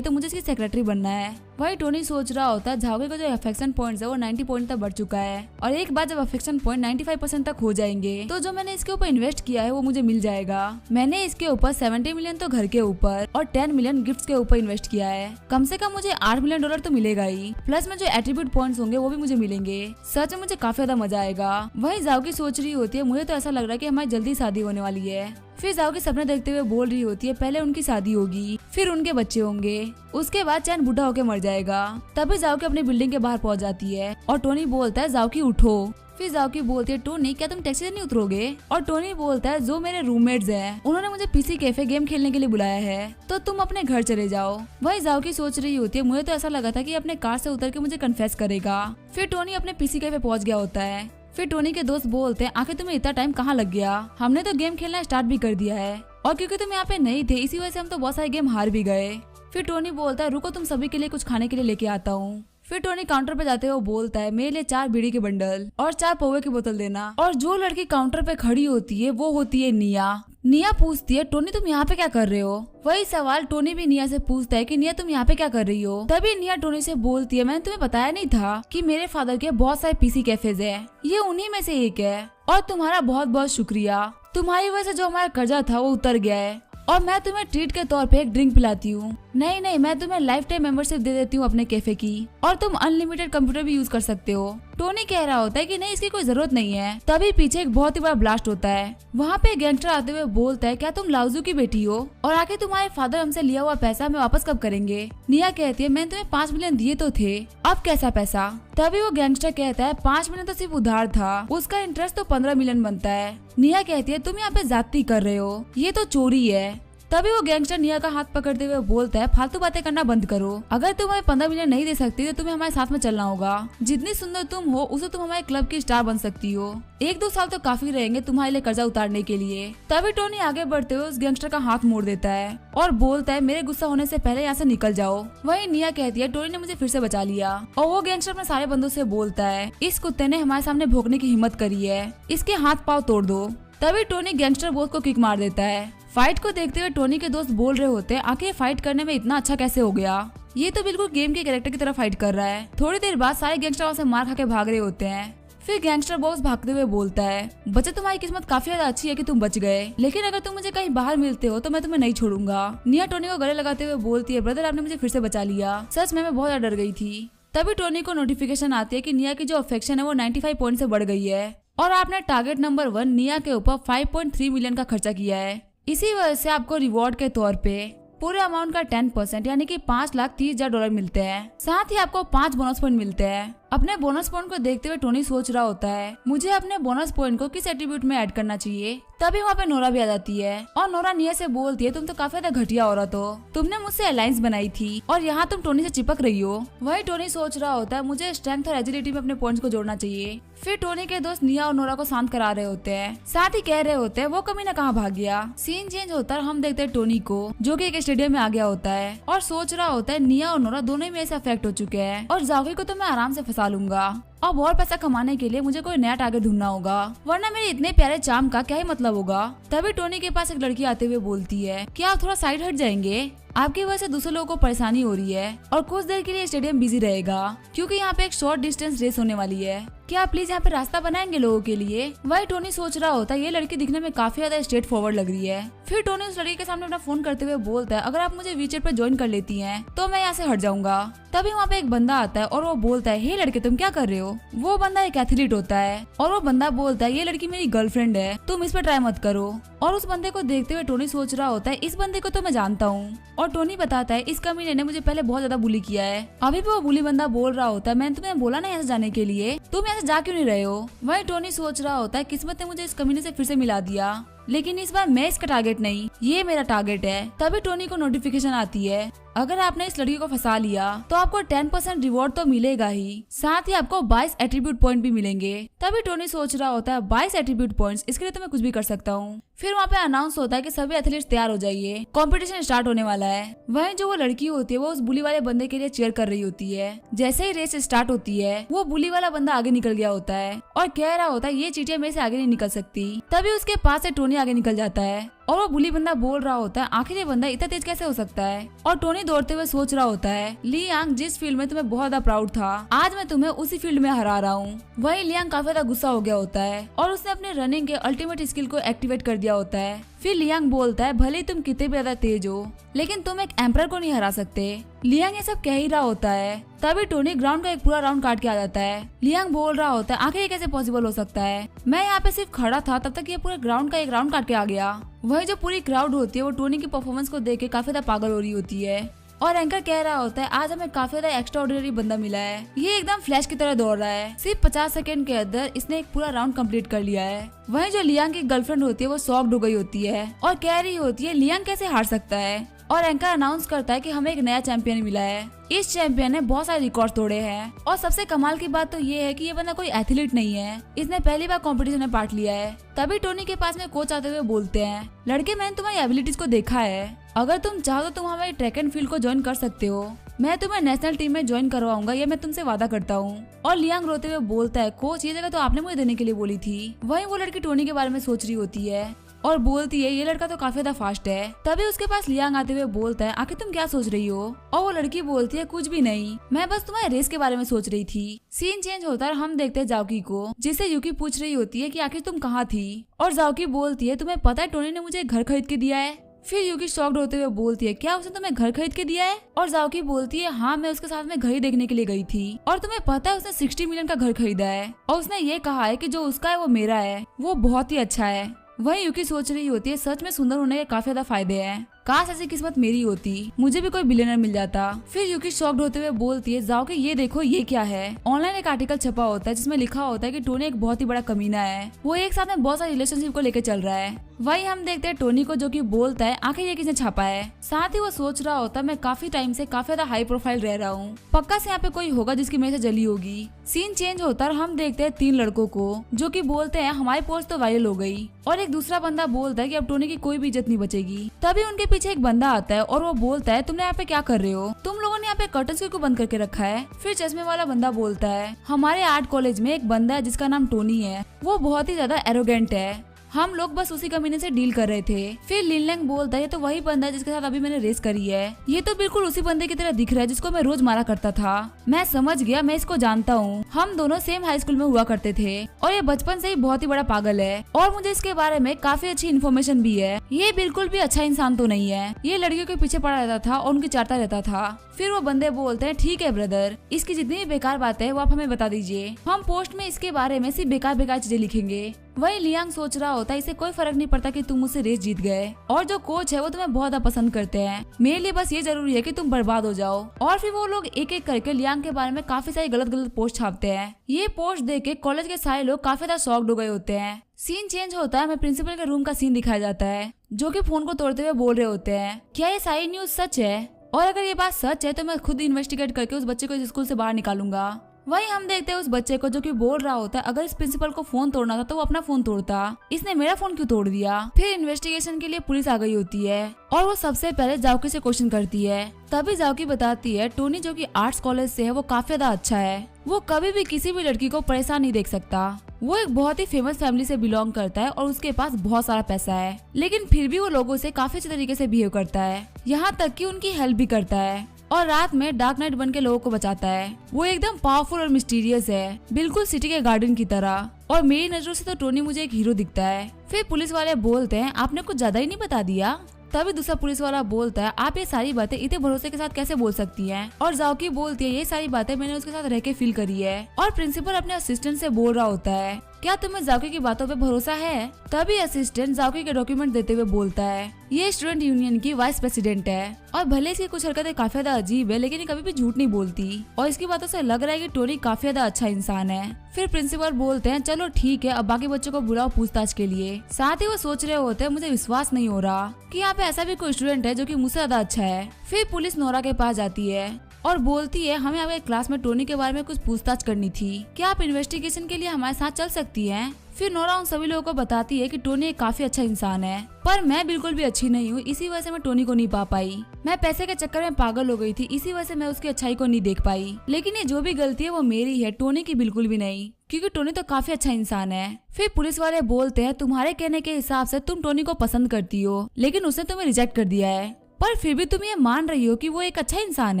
तो मुझे इसकी सेक्रेटरी बनना है। वही टोनी सोच रहा होता है झाओगे का जो अफेक्शन पॉइंट है वो 90 पॉइंट तक बढ़ चुका है और एक बार जब अफेक्शन पॉइंट 95% तक हो जाएंगे तो जो मैंने इसके ऊपर इन्वेस्ट किया है वो मुझे मिल जाएगा। मैंने इसके ऊपर 70 मिलियन तो घर के ऊपर और 10 मिलियन गिफ्ट्स के ऊपर इन्वेस्ट किया है, कम से कम मुझे $8 मिलियन तो मिलेगा ही, प्लस में जो एट्रीब्यूट पॉइंट्स होंगे वो भी मुझे मिलेंगे। सच में मुझे काफी ज्यादा मजा आएगा। वही जाओगी सोच रही होती है मुझे तो ऐसा लग रहा है कि हमारी जल्दी शादी होने वाली है। फिर जाओगी सपने देखते हुए बोल रही होती है पहले उनकी शादी होगी, फिर उनके बच्चे होंगे, उसके बाद चैन बूढ़ा होकर मर जाएगा। तभी जाओगी अपनी बिल्डिंग के बाहर पहुंच जाती है और टोनी बोलता है जाओगी उठो। फिर जाओकी बोलती है टोनी क्या तुम टैक्सी से नहीं उतरोगे, और टोनी बोलता है जो मेरे रूममेट्स हैं उन्होंने मुझे पीसी कैफे गेम खेलने के लिए बुलाया है तो तुम अपने घर चले जाओ। वही जाओकी सोच रही होती है मुझे तो ऐसा लगा था कि अपने कार से उतर के मुझे कन्फेस करेगा। फिर टोनी अपने पीसी कैफे पहुंच गया होता है। फिर टोनी के दोस्त बोलते हैं आखिर तुम्हें इतना टाइम कहाँ लग गया, हमने तो गेम खेलना स्टार्ट भी कर दिया है और क्योंकि तुम यहाँ पे नहीं थे इसी वजह से हम तो बहुत सारे गेम हार भी गए। फिर टोनी बोलता है रुको तुम सभी के लिए कुछ खाने के लिए लेके आता हूँ। फिर टोनी काउंटर पे जाते हुए बोलता है मेरे लिए 4 बीड़ी के बंडल और 4 पोहे की बोतल देना। और जो लड़की काउंटर पे खड़ी होती है वो होती है निया। निया पूछती है टोनी तुम यहाँ पे क्या कर रहे हो। वही सवाल टोनी भी निया से पूछता है कि निया तुम यहाँ पे क्या कर रही हो। तभी निया टोनी से बोलती है मैंने तुम्हें बताया नहीं था कि मेरे फादर के बहुत सारे पीसी कैफेज है, ये उन्हीं में से एक है और तुम्हारा बहुत बहुत शुक्रिया, तुम्हारी वजह से जो हमारा कर्जा था वो उतर गया है और मैं तुम्हें ट्रीट के तौर पे एक ड्रिंक पिलाती हूँ। नहीं मैं तुम्हें लाइफ टाइम मेंबरशिप दे देती हूँ अपने कैफे की और तुम अनलिमिटेड कंप्यूटर भी यूज कर सकते हो। टोनी कह रहा होता है कि नहीं इसकी कोई जरूरत नहीं है। तभी पीछे एक बहुत ही बड़ा ब्लास्ट होता है। वहाँ पे गैंगस्टर आते हुए बोलता है क्या तुम लाउजू की बेटी हो और आखिर तुम्हारे फादर हमसे लिया हुआ पैसा हमें वापस कब करेंगे। निया कहती है मैंने तुम्हें 5 मिलियन दिए तो थे, अब कैसा पैसा। तभी वो गैंगस्टर कहता है 5 मिलियन तो सिर्फ उधार था, उसका इंटरेस्ट तो 15 मिलियन बनता है। निया कहती है तुम यहाँ पे जाती कर रहे हो, ये तो चोरी है। तभी वो गैंगस्टर निया का हाथ पकड़ते हुए बोलता है फालतू बातें करना बंद करो, अगर तुम हमें 15 मिलियन नहीं दे सकती तो तुम्हें हमारे साथ में चलना होगा। जितनी सुंदर तुम हो उसे तुम हमारे क्लब की स्टार बन सकती हो, 1-2 साल तो काफी रहेंगे तुम्हारे लिए कर्जा उतारने के लिए। तभी टोनी आगे बढ़ते हुए उस गैंगस्टर का हाथ मोड़ देता है और बोलता है मेरे गुस्सा होने से पहले यहाँ से निकल जाओ। वही निया कहती है टोनी ने मुझे फिर से बचा लिया और वो गैंगस्टर अपने सारे बंदों से बोलता है इस कुत्ते ने हमारे सामने भोंकने की हिम्मत करी है, इसके हाथ पाँव तोड़ दो। तभी टोनी गैंगस्टर बॉस को किक मार देता है। फाइट को देखते हुए टोनी के दोस्त बोल रहे होते हैं आखिर फाइट करने में इतना अच्छा कैसे हो गया, ये तो बिल्कुल गेम के कैरेक्टर की तरह फाइट कर रहा है। थोड़ी देर बाद सारे गैंगस्टर वहाँ से मार खा के भाग रहे होते हैं। फिर गैंगस्टर बॉस भागते हुए बोलता है बच्चे तुम्हारी किस्मत काफी ज्यादा अच्छी है कि तुम बच गए, लेकिन अगर तुम मुझे कहीं बाहर मिलते हो तो मैं तुम्हें नहीं छोड़ूंगा। निया टोनी को गले लगाते हुए बोलती है ब्रदर आपने मुझे फिर से बचा लिया, सच में मैं बहुत ज्यादा डर गई थी। तभी टोनी को नोटिफिकेशन आती है कि निया की जो अफेक्शन है वो 95 पॉइंट से बढ़ गई है और आपने टारगेट नंबर 1 निया के ऊपर 5.3 मिलियन का खर्चा किया है। इसी वजह से आपको रिवॉर्ड के तौर पे पूरे अमाउंट का 10% यानी कि $5,30,000 मिलते हैं। साथ ही आपको 5 बोनस पॉइंट मिलते हैं। अपने बोनस पॉइंट को देखते हुए टोनी सोच रहा होता है मुझे अपने बोनस पॉइंट को किस एट्रीब्यूट में ऐड करना चाहिए। तभी वहाँ पे नोरा भी आ जाती है और नोरा निया से बोलती है तुम तो काफी ज्यादा घटिया औरत हो, तुमने मुझसे अलायंस बनाई थी और यहाँ तुम टोनी से चिपक रही हो। वही टोनी सोच रहा होता है मुझे स्ट्रेंथ और एजिलिटी में अपने पॉइंट्स को जोड़ना चाहिए। फिर टोनी के दोस्त निया और नोरा को शांत करा रहे होते हैं, साथ ही कह रहे होते हैं वो कमीना कहाँ भाग गया। सीन चेंज होता है, हम देखते हैं टोनी को जो कि एक स्टेडियम में आ गया होता है और सोच रहा होता है निया और नोरा दोनों में ऐसे अफेक्ट हो चुके हैं और जाओगी को तो मैं आराम से फंसा लूंगा। अब और पैसा कमाने के लिए मुझे कोई नया टारगेट ढूंढना होगा, वरना मेरे इतने प्यारे चार्म का क्या ही मतलब होगा। तभी टोनी के पास एक लड़की आते हुए बोलती है क्या आप थोड़ा साइड हट जाएंगे, आपकी वजह से दूसरे लोगों को परेशानी हो रही है और कुछ देर के लिए स्टेडियम बिजी रहेगा क्योंकि यहाँ पे एक शॉर्ट डिस्टेंस रेस होने वाली है, क्या आप प्लीज यहाँ पे रास्ता बनाएंगे लोगों के लिए। वही टोनी सोच रहा होता है ये लड़की दिखने में काफी ज्यादा स्ट्रेट फॉरवर्ड लग रही है। फिर टोनी उस लड़की के सामने अपना फोन करते हुए बोलता है अगर आप मुझे वीचेट पे ज्वाइन कर लेती हैं तो मैं यहाँ से हट जाऊंगा। तभी वहाँ पे एक बंदा आता है और वो बोलता है हे लड़के तुम क्या कर रहे हो। वो बंदा एक एथलीट होता है और वो बंदा बोलता है ये लड़की मेरी गर्लफ्रेंड है, तुम इस पर ट्राई मत करो। और उस बंदे को देखते हुए टोनी सोच रहा होता है इस बंदे को तो मैं जानता हूँ। और टोनी बताता है इस कमीने ने मुझे पहले बहुत ज्यादा बुली किया है। अभी भी वो बुली बंदा बोल रहा होता है मैंने तुम्हें बोला ना यहाँ से जाने के लिए, तुम यहाँ से जा क्यों नहीं रहे हो। वही टोनी सोच रहा होता है किस्मत ने मुझे इस कमीने से फिर से मिला दिया, लेकिन इस बार मैं इसका टारगेट नहीं, ये मेरा टारगेट है। तभी टोनी को नोटिफिकेशन आती है अगर आपने इस लड़की को फंसा लिया तो आपको 10% रिवॉर्ड तो मिलेगा ही, साथ ही आपको 22 एट्रीब्यूट पॉइंट भी मिलेंगे। तभी टोनी सोच रहा होता है 22 एट्रीब्यूट पॉइंट्स, इसके लिए तो मैं कुछ भी कर सकता हूँ। फिर वहाँ पे अनाउंस होता है कि सभी एथलीट्स तैयार हो जाइए, कंपटीशन स्टार्ट होने वाला है। वहीं जो वो लड़की होती है वो उस बुली वाले बंदे के लिए चीयर कर रही होती है। जैसे ही रेस स्टार्ट होती है वो बुली वाला बंदा आगे निकल गया होता है और कह रहा होता है ये चीटियां मेरे से आगे नहीं निकल सकती। तभी उसके पास से टोनी आगे निकल जाता है और वो बुली बंदा बोल रहा होता है आखिर ये बंदा इतना तेज कैसे हो सकता है। और टोनी दौड़ते हुए सोच रहा होता है लियांग जिस फील्ड में तुम्हें बहुत ज्यादा प्राउड था आज मैं तुम्हें उसी फील्ड में हरा रहा हूँ। वही लियांग काफी ज्यादा गुस्सा हो गया होता है और उसने अपने रनिंग के अल्टीमेट स्किल को एक्टिवेट कर दिया होता है। फिर लियांग बोलता है भले ही तुम कितने भी ज्यादा तेज हो लेकिन तुम एक एम्परर को नहीं हरा सकते। लियांग ये सब कह ही रहा होता है तभी टोनी ग्राउंड का एक पूरा राउंड काट के आ जाता है। लियांग बोल रहा होता है आखिर ये कैसे पॉसिबल हो सकता है, मैं यहाँ पे सिर्फ खड़ा था तब तक ये पूरे ग्राउंड का एक राउंड काट के आ गया। वही जो पूरी क्राउड होती है वो टोनी की परफॉर्मेंस को देख के काफी ज्यादा पागल हो रही होती है और एंकर कह रहा होता है आज हमें काफी ज्यादा एक्स्ट्रा ऑर्डिनरी बंदा मिला है, ये एकदम फ्लैश की तरह दौड़ रहा है, सिर्फ 50 सेकंड के अंदर इसने एक पूरा राउंड कंप्लीट कर लिया है। वहीं जो लियांग की गर्लफ्रेंड होती है वो शॉक्ड हो गई होती है और कह रही होती है लियांग कैसे हार सकता है। और एंकर अनाउंस करता है कि हमें एक नया चैंपियन मिला है, इस चैंपियन ने बहुत सारे रिकॉर्ड तोड़े हैं और सबसे कमाल की बात तो ये है कि ये बंदा कोई एथलीट नहीं है, इसने पहली बार कंपटीशन में पार्ट लिया है। तभी टोनी के पास में कोच आते हुए बोलते हैं लड़के मैंने तुम्हारी एबिलिटीज को देखा है, अगर तुम चाहो तो तुम हमारी ट्रैक एंड फील्ड को ज्वाइन कर सकते हो, मैं तुम्हें नेशनल टीम में ज्वाइन करवाऊंगा, ये मैं तुमसे वादा करता हूँ। और लियांग रोते हुए बोलता है कोच ये जगह तो आपने मुझे देने के लिए बोली थी। वहीं वो लड़की टोनी के बारे में सोच रही होती है और बोलती है ये लड़का तो काफी ज्यादा फास्ट है। तभी उसके पास लियांग आते हुए बोलता है आखिर तुम क्या सोच रही हो। और वो लड़की बोलती है कुछ भी नहीं, मैं बस तुम्हारे रेस के बारे में सोच रही थी। सीन चेंज होता है, हम देखते हैं जाओकी को जिससे यूकी पूछ रही होती है कि आखिर तुम कहाँ थी और जाओकी बोलती है तुम्हें पता है टोनी ने मुझे एक घर खरीद के दिया है। फिर यूकी शॉक्ड होते हुए बोलती है क्या उसने तुम्हें घर खरीद के दिया है। और जाओकी बोलती है हाँ मैं उसके साथ में घर ही देखने के लिए गई थी और तुम्हें पता है उसने 60 मिलियन का घर खरीदा है और उसने ये कहा है कि जो उसका है वो मेरा है, वो बहुत ही अच्छा है। वही यूकी सोच रही होती है सच में सुंदर होने के काफी ज्यादा फायदे हैं, काश ऐसी किस्मत मेरी होती, मुझे भी कोई बिलियनर मिल जाता। फिर यूकी शॉक्ड होते हुए बोलती है जाओ कि ये देखो ये क्या है। ऑनलाइन एक आर्टिकल छपा होता है जिसमें लिखा होता है कि टोनी एक बहुत ही बड़ा कमीना है, वो एक साथ में बहुत सारे रिलेशनशिप को लेकर चल रहा है। वही हम देखते हैं टोनी को जो कि बोलता है आखिर ये किसने छापा है। साथ ही वो सोच रहा होता है मैं काफी टाइम से काफी ज्यादा हाई प्रोफाइल रह रहा हूँ, पक्का से यहाँ पे कोई होगा जिसकी मेरे से जली होगी। सीन चेंज होता है, हम देखते हैं 3 लड़कों को जो कि बोलते हैं हमारी पोस्ट तो वायरल हो गई और एक दूसरा बंदा बोलता है कि अब टोनी की कोई भी इज्जत नहीं बचेगी। तभी उनके पीछे एक बंदा आता है और वो बोलता है तुमने यहाँ पे क्या कर रहे हो, तुम लोगों ने यहाँ पे कर्टन्स क्यों बंद करके रखा है। फिर चश्मे वाला बंदा बोलता है हमारे आर्ट कॉलेज में एक बंदा है जिसका नाम टोनी है, वो बहुत ही ज्यादा एरोगेंट है, हम लोग बस उसी कमीने से डील कर रहे थे। फिर लिनलैंग बोलता है ये तो वही बंदा है जिसके साथ अभी मैंने रेस करी है, ये तो बिल्कुल उसी बंदे की तरह दिख रहा है जिसको मैं रोज मारा करता था, मैं समझ गया, मैं इसको जानता हूँ, हम दोनों सेम हाई स्कूल में हुआ करते थे और ये बचपन से ही बहुत ही बड़ा पागल है और मुझे इसके बारे में काफी अच्छी इन्फॉर्मेशन भी है, ये बिल्कुल भी अच्छा इंसान तो नहीं है, ये लड़कियों के पीछे पड़ा रहता था और उनकी चाटता रहता था। फिर वो बंदे बोलते हैं ठीक है ब्रदर, इसकी जितनी भी बेकार बातें हैं वो आप हमें बता दीजिए, हम पोस्ट में इसके बारे में सिर्फ बेकार बेकार चीजें लिखेंगे। वही लियांग सोच रहा होता है इसे कोई फर्क नहीं पड़ता कि तुम मुझसे रेस जीत गए, और जो कोच है वो तुम्हें बहुत ज्यादा पसंद करते हैं। मेरे लिए बस ये जरूरी है कि तुम बर्बाद हो जाओ। और फिर वो लोग एक एक करके लियांग के बारे में काफी सारी गलत गलत पोस्ट छापते हैं। ये पोस्ट देख के कॉलेज के सारे लोग काफी ज्यादा शॉक्ड हो गए होते हैं। सीन चेंज होता है, हमें प्रिंसिपल के रूम का सीन दिखाया जाता है, जो कि फोन को तोड़ते हुए बोल रहे होते हैं, क्या ये सारी न्यूज सच है? और अगर ये बात सच है तो मैं खुद इन्वेस्टिगेट करके उस बच्चे को इस स्कूल से बाहर निकालूंगा। वही हम देखते हैं उस बच्चे को जो कि बोल रहा होता है अगर इस प्रिंसिपल को फोन तोड़ना था तो वो अपना फोन तोड़ता, इसने मेरा फोन क्यों तोड़ दिया। फिर इन्वेस्टिगेशन के लिए पुलिस आ गई होती है और वो सबसे पहले जाओकी से क्वेश्चन करती है। तभी जाओकी बताती है टोनी जो कि आर्ट्स कॉलेज से है वो काफी ज्यादा अच्छा है, वो कभी भी किसी भी लड़की को परेशान नहीं देख सकता। वो एक बहुत ही फेमस फैमिली से बिलोंग करता है और उसके पास बहुत सारा पैसा है, लेकिन फिर भी वो लोगों से काफी अच्छे तरीके से बिहेव करता है, यहाँ तक कि उनकी हेल्प भी करता है और रात में डार्क नाइट बन के लोगों को बचाता है। वो एकदम पावरफुल और मिस्टीरियस है, बिल्कुल सिटी के गार्डन की तरह, और मेरी नजरों से तो टोनी मुझे एक हीरो दिखता है। फिर पुलिस वाले बोलते हैं आपने कुछ ज्यादा ही नहीं बता दिया। तभी दूसरा पुलिस वाला बोलता है आप ये सारी बातें इतने भरोसे के साथ कैसे बोल सकती हैं? और जाओकी बोलती है ये सारी बातें मैंने उसके साथ रह के फील करी है। और प्रिंसिपल अपने असिस्टेंट से बोल रहा होता है क्या तुम्हें जाओकी की बातों पे भरोसा है? तभी असिस्टेंट जाओकी के डॉक्यूमेंट देते हुए बोलता है ये स्टूडेंट यूनियन की वाइस प्रेसिडेंट है और भले इसकी कुछ हरकतें काफी ज्यादा अजीब है, लेकिन ये कभी भी झूठ नहीं बोलती और इसकी बातों से लग रहा है कि टोनी काफी ज्यादा अच्छा इंसान है। फिर प्रिंसिपल बोलते हैं चलो ठीक है, अब बाकी बच्चों को बुलाओ पूछताछ के लिए। साथ ही वो सोच रहे होते हैं मुझे विश्वास नहीं हो रहा कि यहाँ पे ऐसा भी कोई स्टूडेंट है जो कि मुझसे ज्यादा अच्छा है। फिर पुलिस नोरा के पास जाती है और बोलती है हमें आपके क्लास में टोनी के बारे में कुछ पूछताछ करनी थी, क्या आप इन्वेस्टिगेशन के लिए हमारे साथ चल सकती हैं? फिर नोरा उन सभी लोगों को बताती है कि टोनी एक काफी अच्छा इंसान है, पर मैं बिल्कुल भी अच्छी नहीं हूँ, इसी वजह से मैं टोनी को नहीं पा पाई। मैं पैसे के चक्कर में पागल हो गई थी, इसी वजह से मैं उसकी अच्छाई को नहीं देख पाई। लेकिन ये जो भी गलती है वो मेरी है, टोनी की बिल्कुल भी नहीं, क्योंकि टोनी तो काफी अच्छा इंसान है। फिर पुलिस वाले बोलते हैं तुम्हारे कहने के हिसाब से तुम टोनी को पसंद करती हो, लेकिन उसने तुम्हें रिजेक्ट कर दिया है, पर फिर भी तुम ये मान रही हो कि वो एक अच्छा इंसान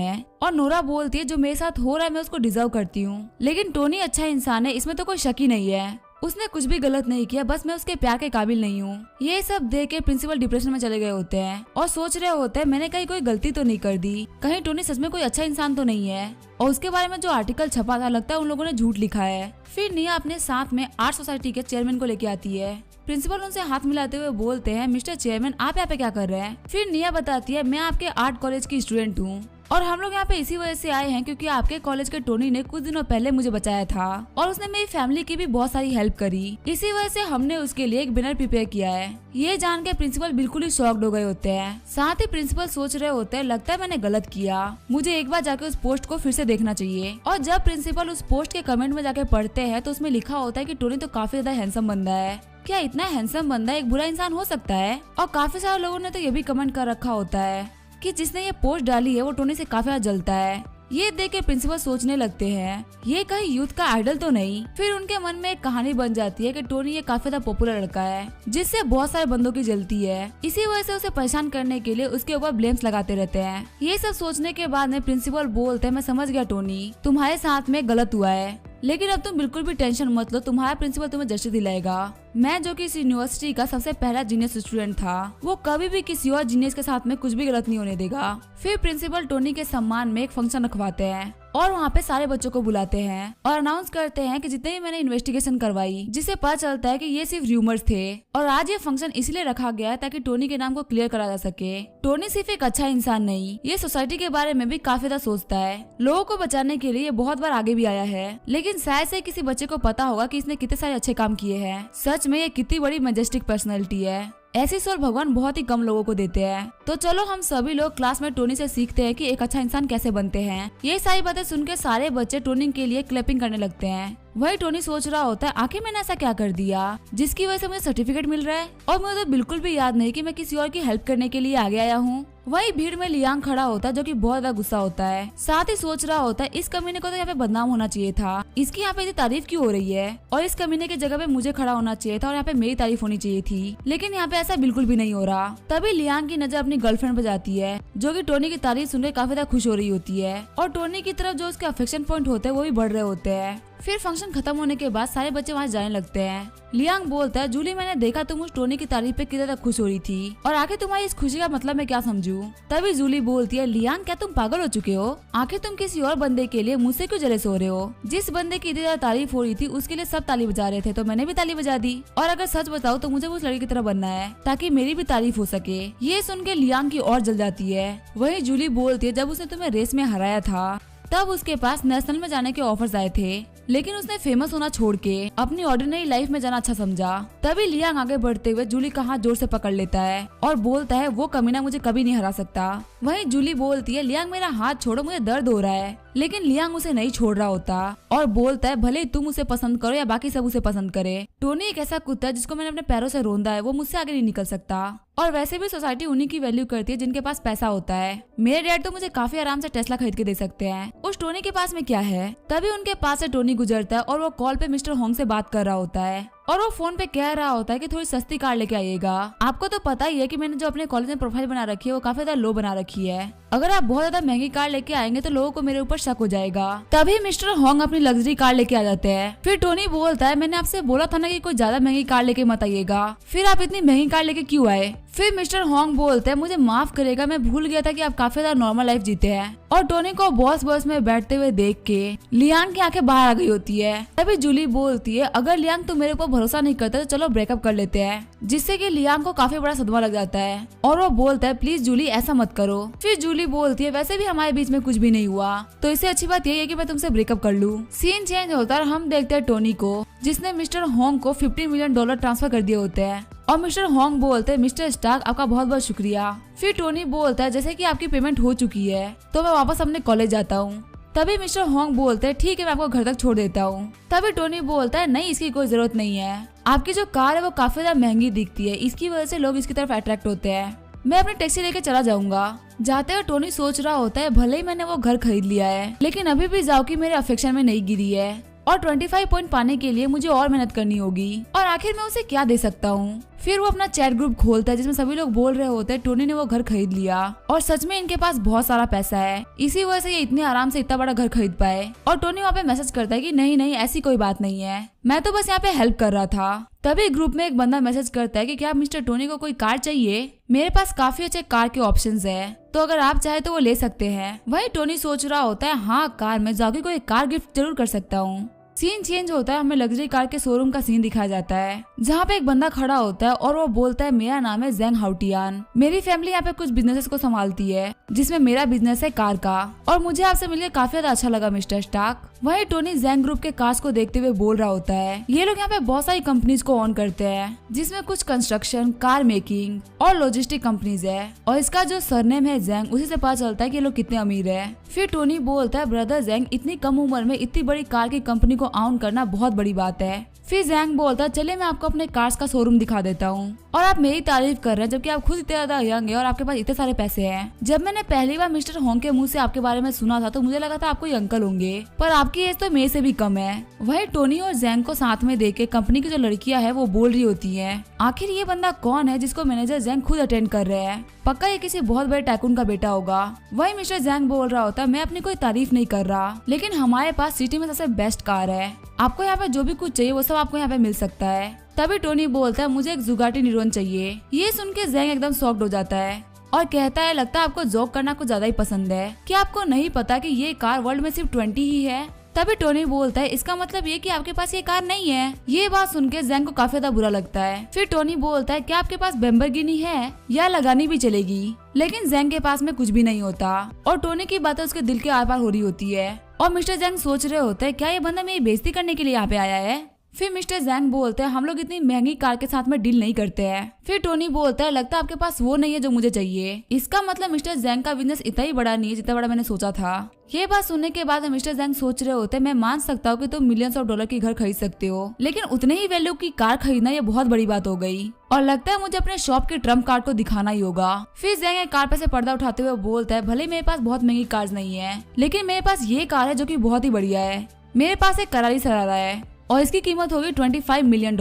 है। और नोरा बोलती है जो मेरे साथ हो रहा है मैं उसको डिजर्व करती हूँ, लेकिन टोनी अच्छा इंसान है, इसमें तो कोई शक ही नहीं है, उसने कुछ भी गलत नहीं किया, बस मैं उसके प्यार के काबिल नहीं हूँ। ये सब देख के प्रिंसिपल डिप्रेशन में चले गए होते हैं और सोच रहे होते हैं मैंने कहीं कोई गलती तो नहीं कर दी, कहीं टोनी सच में कोई अच्छा इंसान तो नहीं है, और उसके बारे में जो आर्टिकल छपा था लगता है उन लोगों ने झूठ लिखा है। फिर निया अपने साथ में आर्ट सोसाइटी के चेयरमैन को लेके आती है। प्रिंसिपल उनसे हाथ मिलाते हुए बोलते हैं मिस्टर चेयरमैन आप यहाँ पे क्या कर रहे हैं? फिर निया बताती है मैं आपके आर्ट कॉलेज की स्टूडेंट हूँ और हम लोग यहाँ पे इसी वजह से आए हैं क्योंकि आपके कॉलेज के टोनी ने कुछ दिनों पहले मुझे बचाया था और उसने मेरी फैमिली की भी बहुत सारी हेल्प करी, इसी वजह से हमने उसके लिए एक बैनर प्रिपेयर किया है। ये जान के प्रिंसिपल बिल्कुल ही शॉक्ड हो गए होते हैं। साथ ही प्रिंसिपल सोच रहे होते हैं लगता है मैंने गलत किया, मुझे एक बार जाके उस पोस्ट को फिर से देखना चाहिए। और जब प्रिंसिपल उस पोस्ट के कमेंट में जाके पढ़ते हैं तो उसमें लिखा होता है कि टोनी तो काफी ज्यादा हैंडसम बंदा है, क्या इतना हैंडसम बंदा एक बुरा इंसान हो सकता है? और काफी सारे लोगों ने तो ये भी कमेंट कर रखा होता है कि जिसने ये पोस्ट डाली है वो टोनी से काफी ज्यादा जलता है। ये देख के प्रिंसिपल सोचने लगते हैं ये कहीं यूथ का आइडल तो नहीं। फिर उनके मन में एक कहानी बन जाती है कि टोनी ये काफी ज्यादा पॉपुलर लड़का है जिससे बहुत सारे बंदों की जलती है, इसी वजह से उसे परेशान करने के लिए उसके ऊपर ब्लेम्स लगाते रहते हैं। ये सब सोचने के बाद में प्रिंसिपल बोलते हैं मैं समझ गया टोनी, तुम्हारे साथ में गलत हुआ है, लेकिन अब तुम बिल्कुल भी टेंशन मत लो, तुम्हारा प्रिंसिपल तुम्हें जस्टिस दिलाएगा। मैं जो कि इस यूनिवर्सिटी का सबसे पहला जीनियस स्टूडेंट था, वो कभी भी किसी और जीनियस के साथ में कुछ भी गलत नहीं होने देगा। फिर प्रिंसिपल टोनी के सम्मान में एक फंक्शन रखवाते हैं और वहाँ पे सारे बच्चों को बुलाते हैं और अनाउंस करते हैं कि जितने भी मैंने इन्वेस्टिगेशन करवाई, जिससे पता चलता है कि ये सिर्फ रूमर्स थे और आज ये फंक्शन इसलिए रखा गया है ताकि टोनी के नाम को क्लियर करा जा सके। टोनी सिर्फ एक अच्छा इंसान नहीं, ये सोसाइटी के बारे में भी काफी ज्यादा सोचता है, लोगों को बचाने के लिए ये बहुत बार आगे भी आया है, लेकिन शायद से किसी बच्चे को पता होगा कि इसने कितने सारे अच्छे काम किए हैं। सच में ये कितनी बड़ी मैजेस्टिक पर्सनैलिटी है, ऐसी सोल भगवान बहुत ही कम लोगों को देते हैं। तो चलो हम सभी लोग क्लास में टोनी से सीखते हैं कि एक अच्छा इंसान कैसे बनते हैं। ये सारी बातें सुन के सारे बच्चे टोनी के लिए क्लैपिंग करने लगते हैं। वही टोनी सोच रहा होता है आखिर मैंने ऐसा क्या कर दिया जिसकी वजह से मुझे सर्टिफिकेट मिल रहा है और मुझे तो बिल्कुल भी याद नहीं कि मैं किसी और की हेल्प करने के लिए आगे आया हूँ। वही भीड़ में लियांग खड़ा होता है जो कि बहुत ज्यादा गुस्सा होता है, साथ ही सोच रहा होता है इस कमीने को तो यहाँ पे बदनाम होना चाहिए था, इसकी यहाँ पे इतनी तारीफ क्यों हो रही है और इस कमीने की जगह पे मुझे खड़ा होना चाहिए था और यहाँ पे मेरी तारीफ होनी चाहिए थी, लेकिन यहाँ पे ऐसा बिल्कुल भी नहीं हो रहा। तभी लियांग की नजर अपनी गर्लफ्रेंड पे जाती है जो कि टोनी की तारीफ सुनकर काफी ज्यादा खुश हो रही होती है और टोनी की तरफ जो उसके अफेक्शन पॉइंट होते हैं वो भी बढ़ रहे होते हैं। फिर फंक्शन खत्म होने के बाद सारे बच्चे वहाँ जाने लगते हैं। लियांग बोलता है, जूली मैंने देखा तुम उस टोनी की तारीफ पे कितने तक खुश हो रही थी और आखिर तुम्हारी इस खुशी का मतलब मैं क्या समझूं। तभी जूली बोलती है, लियांग क्या तुम पागल हो चुके हो? आखिर तुम किसी और बंदे के लिए मुझसे क्यों जलेस हो रहे हो? जिस बंदे की इतनी ज्यादा तारीफ हो रही थी उसके लिए सब ताली बजा रहे थे तो मैंने भी ताली बजा दी। और अगर सच बताओ तो मुझे उस लड़की की तरह बनना है ताकि मेरी भी तारीफ हो सके। ये सुन के लियांग की और जल जाती है। वही जूली बोलती है, जब उसने तुम्हें रेस में हराया था तब उसके पास नेशनल में जाने के ऑफर्स आए थे, लेकिन उसने फेमस होना छोड़ के अपनी ऑर्डिनरी लाइफ में जाना अच्छा समझा। तभी लियांग आगे बढ़ते हुए जूली का हाथ जोर से पकड़ लेता है और बोलता है, वो कमीना मुझे कभी नहीं हरा सकता। वहीं जूली बोलती है, लियांग मेरा हाथ छोड़ो, मुझे दर्द हो रहा है। लेकिन लियांग उसे नहीं छोड़ रहा होता और बोलता है, भले तुम उसे पसंद करो या बाकी सब उसे पसंद करे, टोनी एक ऐसा कुत्ता है जिसको मैंने अपने पैरों से रोंदा है, वो मुझसे आगे नहीं निकल सकता। और वैसे भी सोसाइटी उन्हीं की वैल्यू करती है जिनके पास पैसा होता है। मेरे डैड तो मुझे काफी आराम से टेस्ला खरीद के दे सकते हैं, उस टोनी के पास में क्या है? तभी उनके पास से टोनी गुजरता है और वो कॉल पे मिस्टर होंग से बात कर रहा होता है और वो फोन पे कह रहा होता है कि थोड़ी सस्ती कार लेके आइएगा। आपको तो पता ही है कि मैंने जो अपने कॉलेज में प्रोफाइल बना रखी है वो काफी ज्यादा लो बना रखी है। अगर आप बहुत ज्यादा महंगी कार लेके आएंगे तो लोगों को मेरे ऊपर शक हो जाएगा। तभी मिस्टर होंग अपनी लग्जरी कार लेके आ जाते हैं। फिर टोनी बोलता है, मैंने आपसे बोला था ना कि कोई ज्यादा महंगी कार लेके मत आइएगा, फिर आप इतनी महंगी कार लेके क्यों आए? फिर मिस्टर होंग बोलते हैं, मुझे माफ करेगा, मैं भूल गया था कि आप काफी ज्यादा नॉर्मल लाइफ जीते हैं। और टोनी को बस में बैठते हुए देख के लियांग की आंखें बाहर आ गई होती है। तभी जूली बोलती है, अगर लियांग तुम मेरे ऊपर भरोसा नहीं करता तो चलो ब्रेकअप कर लेते हैं, जिससे कि लियांग को काफी बड़ा सदमा लग जाता है और वो बोलता है, प्लीज जूली ऐसा मत करो। फिर जूली बोलती है, वैसे भी हमारे बीच में कुछ भी नहीं हुआ तो इससे अच्छी बात यही है कि मैं तुमसे ब्रेकअप कर लूं। सीन चेंज होता है और हम देखते हैं टोनी को, जिसने मिस्टर होंग को $50 मिलियन ट्रांसफर कर दिए होते हैं। और मिस्टर होंग बोलते हैं, मिस्टर स्टार्क आपका बहुत बहुत शुक्रिया। फिर टोनी बोलता है, जैसे कि आपकी पेमेंट हो चुकी है तो मैं वापस अपने कॉलेज जाता हूँ। तभी मिस्टर होंग बोलते हैं, ठीक है मैं आपको घर तक छोड़ देता हूँ। तभी टोनी बोलता है, नहीं इसकी कोई जरूरत नहीं है, आपकी जो कार है वो काफी ज्यादा महंगी दिखती है, इसकी वजह से लोग इसकी तरफ अट्रैक्ट होते हैं, मैं अपनी टैक्सी लेके चला जाऊंगा। जाते हुए टोनी सोच रहा होता है, भले ही मैंने वो घर खरीद लिया है लेकिन अभी भी जाओकी मेरे अफेक्शन में नहीं गिरी है और 25 पॉइंट पाने के लिए मुझे और मेहनत करनी होगी और आखिर मैं उसे क्या दे सकता हूँ। फिर वो अपना चैट ग्रुप खोलता है जिसमें सभी लोग बोल रहे होते हैं टोनी ने वो घर खरीद लिया और सच में इनके पास बहुत सारा पैसा है, इसी वजह से ये इतने आराम से इतना बड़ा घर खरीद पाए। और टोनी वहाँ पे मैसेज करता है कि नहीं नहीं ऐसी कोई बात नहीं है, मैं तो बस यहाँ पे हेल्प कर रहा था। तभी ग्रुप में एक बंदा मैसेज करता है कि क्या मिस्टर टोनी को कोई कार चाहिए? मेरे पास काफी अच्छे कार के ऑप्शंस है तो अगर आप चाहे तो वो ले सकते हैं। वही टोनी सोच रहा होता है, हाँ कार, मैं जाओकी को एक कार गिफ्ट जरूर कर सकता हूँ। सीन चेंज होता है, हमें लग्जरी कार के शोरूम का सीन दिखाया जाता है जहाँ पे एक बंदा खड़ा होता है और वो बोलता है, मेरा नाम है जेंग हाउटियान, मेरी फैमिली यहाँ पे कुछ बिजनेसेस को संभालती है जिसमें मेरा बिजनेस है कार का और मुझे आपसे मिलकर काफी ज्यादा अच्छा लगा मिस्टर स्टार्क। वही टोनी जेंग ग्रुप के कार्स को देखते हुए बोल रहा होता है, ये लोग यहाँ पे बहुत सारी कंपनीज को ऑन करते हैं जिसमें कुछ कंस्ट्रक्शन, कार मेकिंग और लॉजिस्टिक कंपनीज है और इसका जो सरनेम है जेंग, उसी से पता चलता है कि ये लोग कितने अमीर है। फिर टोनी बोलता है, ब्रदर जेंग, इतनी कम उम्र में इतनी बड़ी कार की कंपनी को ऑन करना बहुत बड़ी बात है। फिर जेंग बोलता है, चलिए मैं आपको अपने कार्स का शोरूम दिखा देता हूँ और आप मेरी तारीफ कर रहे हैं जबकि आप खुद इतने ज्यादा यंग है और आपके पास इतने सारे पैसे हैं। जब मैंने पहली बार मिस्टर होंग के मुंह से आपके बारे में सुना था तो मुझे लगा था आप कोई अंकल होंगे, पर आपकी एज तो मेरे से भी कम है। वही टोनी और जेंग को साथ में देख के कंपनी की जो लड़कियां हैं वो बोल रही होती है, आखिर ये बंदा कौन है जिसको मैनेजर जेंग खुद अटेंड कर रहे हैं, पक्का ये किसी बहुत बड़े टाइकून का बेटा होगा। वही मिस्टर जेंग बोल रहा होता है, मैं अपनी कोई तारीफ नहीं कर रहा लेकिन हमारे पास सिटी में सबसे बेस्ट कार है, आपको यहाँ पे जो भी कुछ चाहिए वो सब आपको यहाँ पे मिल सकता है। तभी टोनी बोलता है, मुझे एक जुगाटी निरोन चाहिए। ये सुन के जेंग एकदम शॉक्ड हो जाता है और कहता है, लगता है आपको जोक करना कुछ ज्यादा ही पसंद है, क्या आपको नहीं पता कि ये कार वर्ल्ड में सिर्फ 20 ही है? तभी टोनी बोलता है, इसका मतलब ये कि आपके पास ये कार नहीं है। ये बात सुन के जेंग को काफी ज्यादा बुरा लगता है। फिर टोनी बोलता है, क्या आपके पास बेम्बरगिनी है या लगानी भी चलेगी? लेकिन जेंग के पास में कुछ भी नहीं होता और टोनी की बातें उसके दिल के आर पार हो रही होती है और मिस्टर जेंग सोच रहे होते हैं, क्या ये बंदा मेरी बेइज्जती करने के लिए यहाँ पे आया है? फिर मिस्टर जेंग बोलते हैं, हम लोग इतनी महंगी कार के साथ में डील नहीं करते हैं। फिर टोनी बोलता है, लगता है आपके पास वो नहीं है जो मुझे चाहिए। इसका मतलब मिस्टर जेंग का बिजनेस इतना ही बड़ा नहीं है जितना बड़ा मैंने सोचा था। ये बात सुनने के बाद मिस्टर जेंग सोच रहे होते हैं, मैं मान सकता हूँ कि तुम मिलियंस ऑफ डॉलर की घर खरीद सकते हो लेकिन उतने ही वैल्यू की कार खरीदना ये बहुत बड़ी बात हो गई और लगता है मुझे अपने शॉप के ट्रम्प कार्ड को दिखाना ही होगा। फिर जेंग कार पे से पर्दा उठाते हुए बोलता है, भले मेरे पास बहुत महंगी कार नहीं है लेकिन मेरे पास ये कार है जो की बहुत ही बढ़िया है। मेरे पास एक करारी सरारा है और इसकी कीमत होगी $25 मिलियन।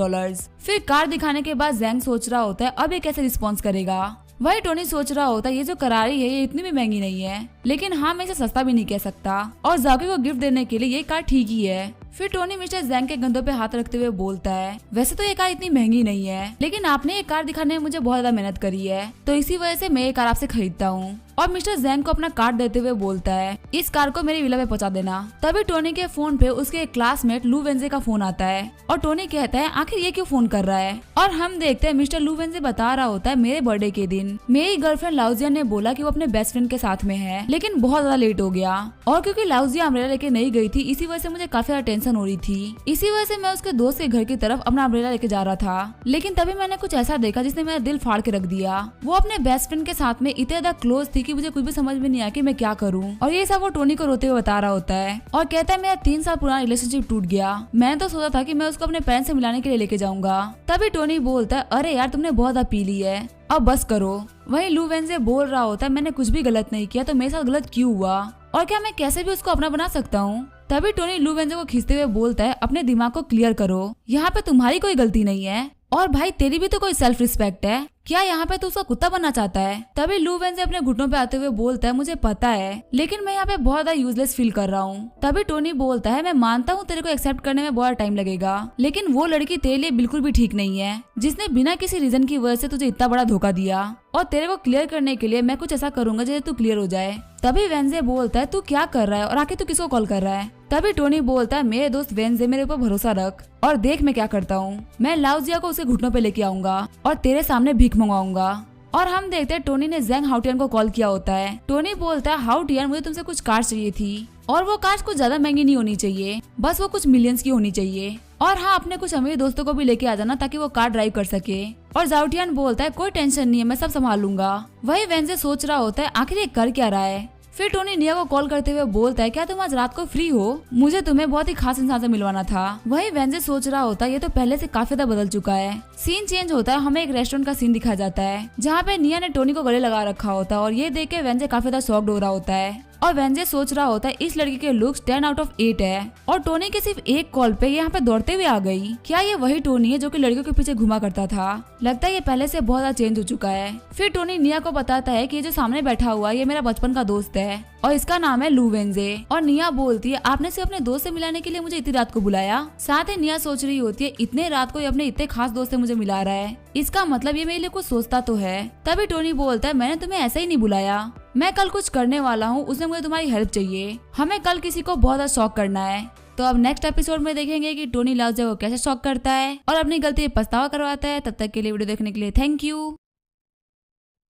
फिर कार दिखाने के बाद जेंग सोच रहा होता है, अब ये कैसे रिस्पॉन्स करेगा। वही टोनी सोच रहा होता है, ये जो करारी है ये इतनी भी महंगी नहीं है लेकिन हाँ मैं इसे सस्ता भी नहीं कह सकता और जाओकी को गिफ्ट देने के लिए ये कार ठीक ही है। फिर टोनी मिस्टर जैंग के कंधों पे हाथ रखते हुए बोलता है, वैसे तो ये कार इतनी महंगी नहीं है, लेकिन आपने ये कार दिखाने में मुझे बहुत ज्यादा मेहनत करी है, तो इसी वजह से मैं ये कार आपसे खरीदता हूँ। और मिस्टर जैंग को अपना कार्ड देते हुए बोलता है, इस कार को मेरी विला पे पहुंचा देना। तभी टोनी के फोन पे उसके एक क्लासमेट लू वेंजे का फोन आता है और टोनी कहता है, आखिर ये क्यों फोन कर रहा है। और हम देखते हैं मिस्टर लू वेंजे बता रहा होता है, मेरे बर्थडे के दिन मेरी गर्लफ्रेंड लाउजिया ने बोला कि वो अपने बेस्ट फ्रेंड के साथ में है, लेकिन बहुत ज्यादा लेट हो गया और क्योंकि लाउजिया अम्ब्रेला लेके नहीं गई थी, इसी वजह से मुझे काफी ज्यादा टेंशन हो रही थी। इसी वजह से मैं उसके दोस्त के घर की तरफ अपना अम्ब्रेला लेके जा रहा था, लेकिन तभी मैंने कुछ ऐसा देखा जिसने मेरा दिल फाड़ के रख दिया। वो अपने बेस्ट फ्रेंड के साथ में इतने ज्यादा क्लोज थी कि मुझे कुछ भी समझ में नहीं आया कि मैं क्या करूं। और ये सब वो टोनी को रोते हुए बता रहा होता है और कहता है, मेरा 3 साल पुराना रिलेशनशिप टूट गया, मैंने तो सोचा था कि मैं उसको अपने पेरेंट्स से मिलाने के लिए लेके जाऊंगा। तभी टोनी बोलता है, अरे यार तुमने बहुत ज्यादा पी ली है, अब बस करो। वहीं लू वेंजे बोल रहा होता है, मैंने कुछ भी गलत नहीं किया, तो मेरे साथ गलत क्यों हुआ और क्या मैं कैसे भी उसको अपना बना सकता हूँ। तभी टोनी लू वेंजे को खींचते हुए बोलता है, अपने दिमाग को क्लियर करो, यहाँ पे तुम्हारी कोई गलती नहीं है और भाई तेरी भी तो कोई सेल्फ रिस्पेक्ट है, क्या यहाँ पे तू उसका कुत्ता बनना चाहता है। तभी लू वेंजे अपने घुटनों पे आते हुए बोलता है, मुझे पता है, लेकिन मैं यहाँ पे बहुत ज्यादा यूजलेस फील कर रहा हूँ। तभी टोनी बोलता है, मैं मानता हूँ तेरे को एक्सेप्ट करने में बहुत टाइम लगेगा, लेकिन वो लड़की तेरे लिए बिल्कुल भी ठीक नहीं है, जिसने बिना किसी रीजन की वजह से तुझे इतना बड़ा धोखा दिया। और तेरे को क्लियर करने के लिए मैं कुछ ऐसा करूंगा जिससे तू क्लियर हो जाए। तभी वेंजे बोलता है, तू क्या कर रहा है और आखिर तू किसको कॉल कर रहा है। तभी टोनी बोलता है, मेरे दोस्त वेंजे, मेरे ऊपर भरोसा रख और देख मैं क्या करता हूँ। मैं लाउजिया को उसके घुटनों पे लेके आऊंगा और तेरे सामने भीख मंगाऊंगा। और हम देखते हैं टोनी ने जैंग हाउटियन को कॉल किया होता है। टोनी बोलता है, हाउटियन मुझे तुमसे कुछ कार्स चाहिए थी और वो कार्स कुछ ज्यादा महंगी नहीं होनी चाहिए, बस वो कुछ मिलियंस की होनी चाहिए। और हाँ, अपने कुछ अमीर दोस्तों को भी लेके आ जाना ताकि वो कार ड्राइव कर सके। और जाउटियन बोलता है, कोई टेंशन नहीं है, मैं सब संभाल लूंगा। वही वेंजे सोच रहा होता है, आखिर ये कर क्या रहा है। फिर टोनी निया को कॉल करते हुए बोलता है, क्या तुम आज रात को फ्री हो, मुझे तुम्हें बहुत ही खास इंसान से मिलवाना था। वही वेंजे सोच रहा होता है, ये तो पहले से काफी ज्यादा बदल चुका है। सीन चेंज होता है, हमें एक रेस्टोरेंट का सीन दिखाया जाता है जहाँ पे निया ने टोनी को गले लगा रखा होता है और ये देख के वेंजे काफी ज्यादा शॉक्ड हो रहा होता है। और वेंजे सोच रहा होता है, इस लड़की के लुक्स 10 आउट ऑफ 8 है और टोनी के सिर्फ एक कॉल पे यहाँ पे दौड़ते हुए आ गई। क्या ये वही टोनी है जो कि लड़कियों के पीछे घुमा करता था। लगता है ये पहले से बहुत ज्यादा चेंज हो चुका है। फिर टोनी निया को बताता है कि ये जो सामने बैठा हुआ है ये मेरा बचपन का दोस्त है और इसका नाम है लू वेंजे। और निया बोलती है, आपने सिर्फ अपने दोस्त से मिलाने के लिए मुझे इतनी रात को बुलाया। साथ ही निया सोच रही होती है, इतने रात को ये अपने इतने खास दोस्त से मुझे मिला रहा है, इसका मतलब ये मेरे लिए कुछ सोचता तो है। तभी टोनी बोलता है, मैंने तुम्हें ऐसे ही नहीं बुलाया, मैं कल कुछ करने वाला हूँ, उसमें मुझे तुम्हारी हेल्प चाहिए। हमें कल किसी को बहुत ज्यादा शॉक करना है। तो अब नेक्स्ट एपिसोड में देखेंगे कि टोनी लाउजिया को कैसे शॉक करता है और अपनी गलती पछतावा करवाता है। तब तक के लिए वीडियो देखने के लिए थैंक यू।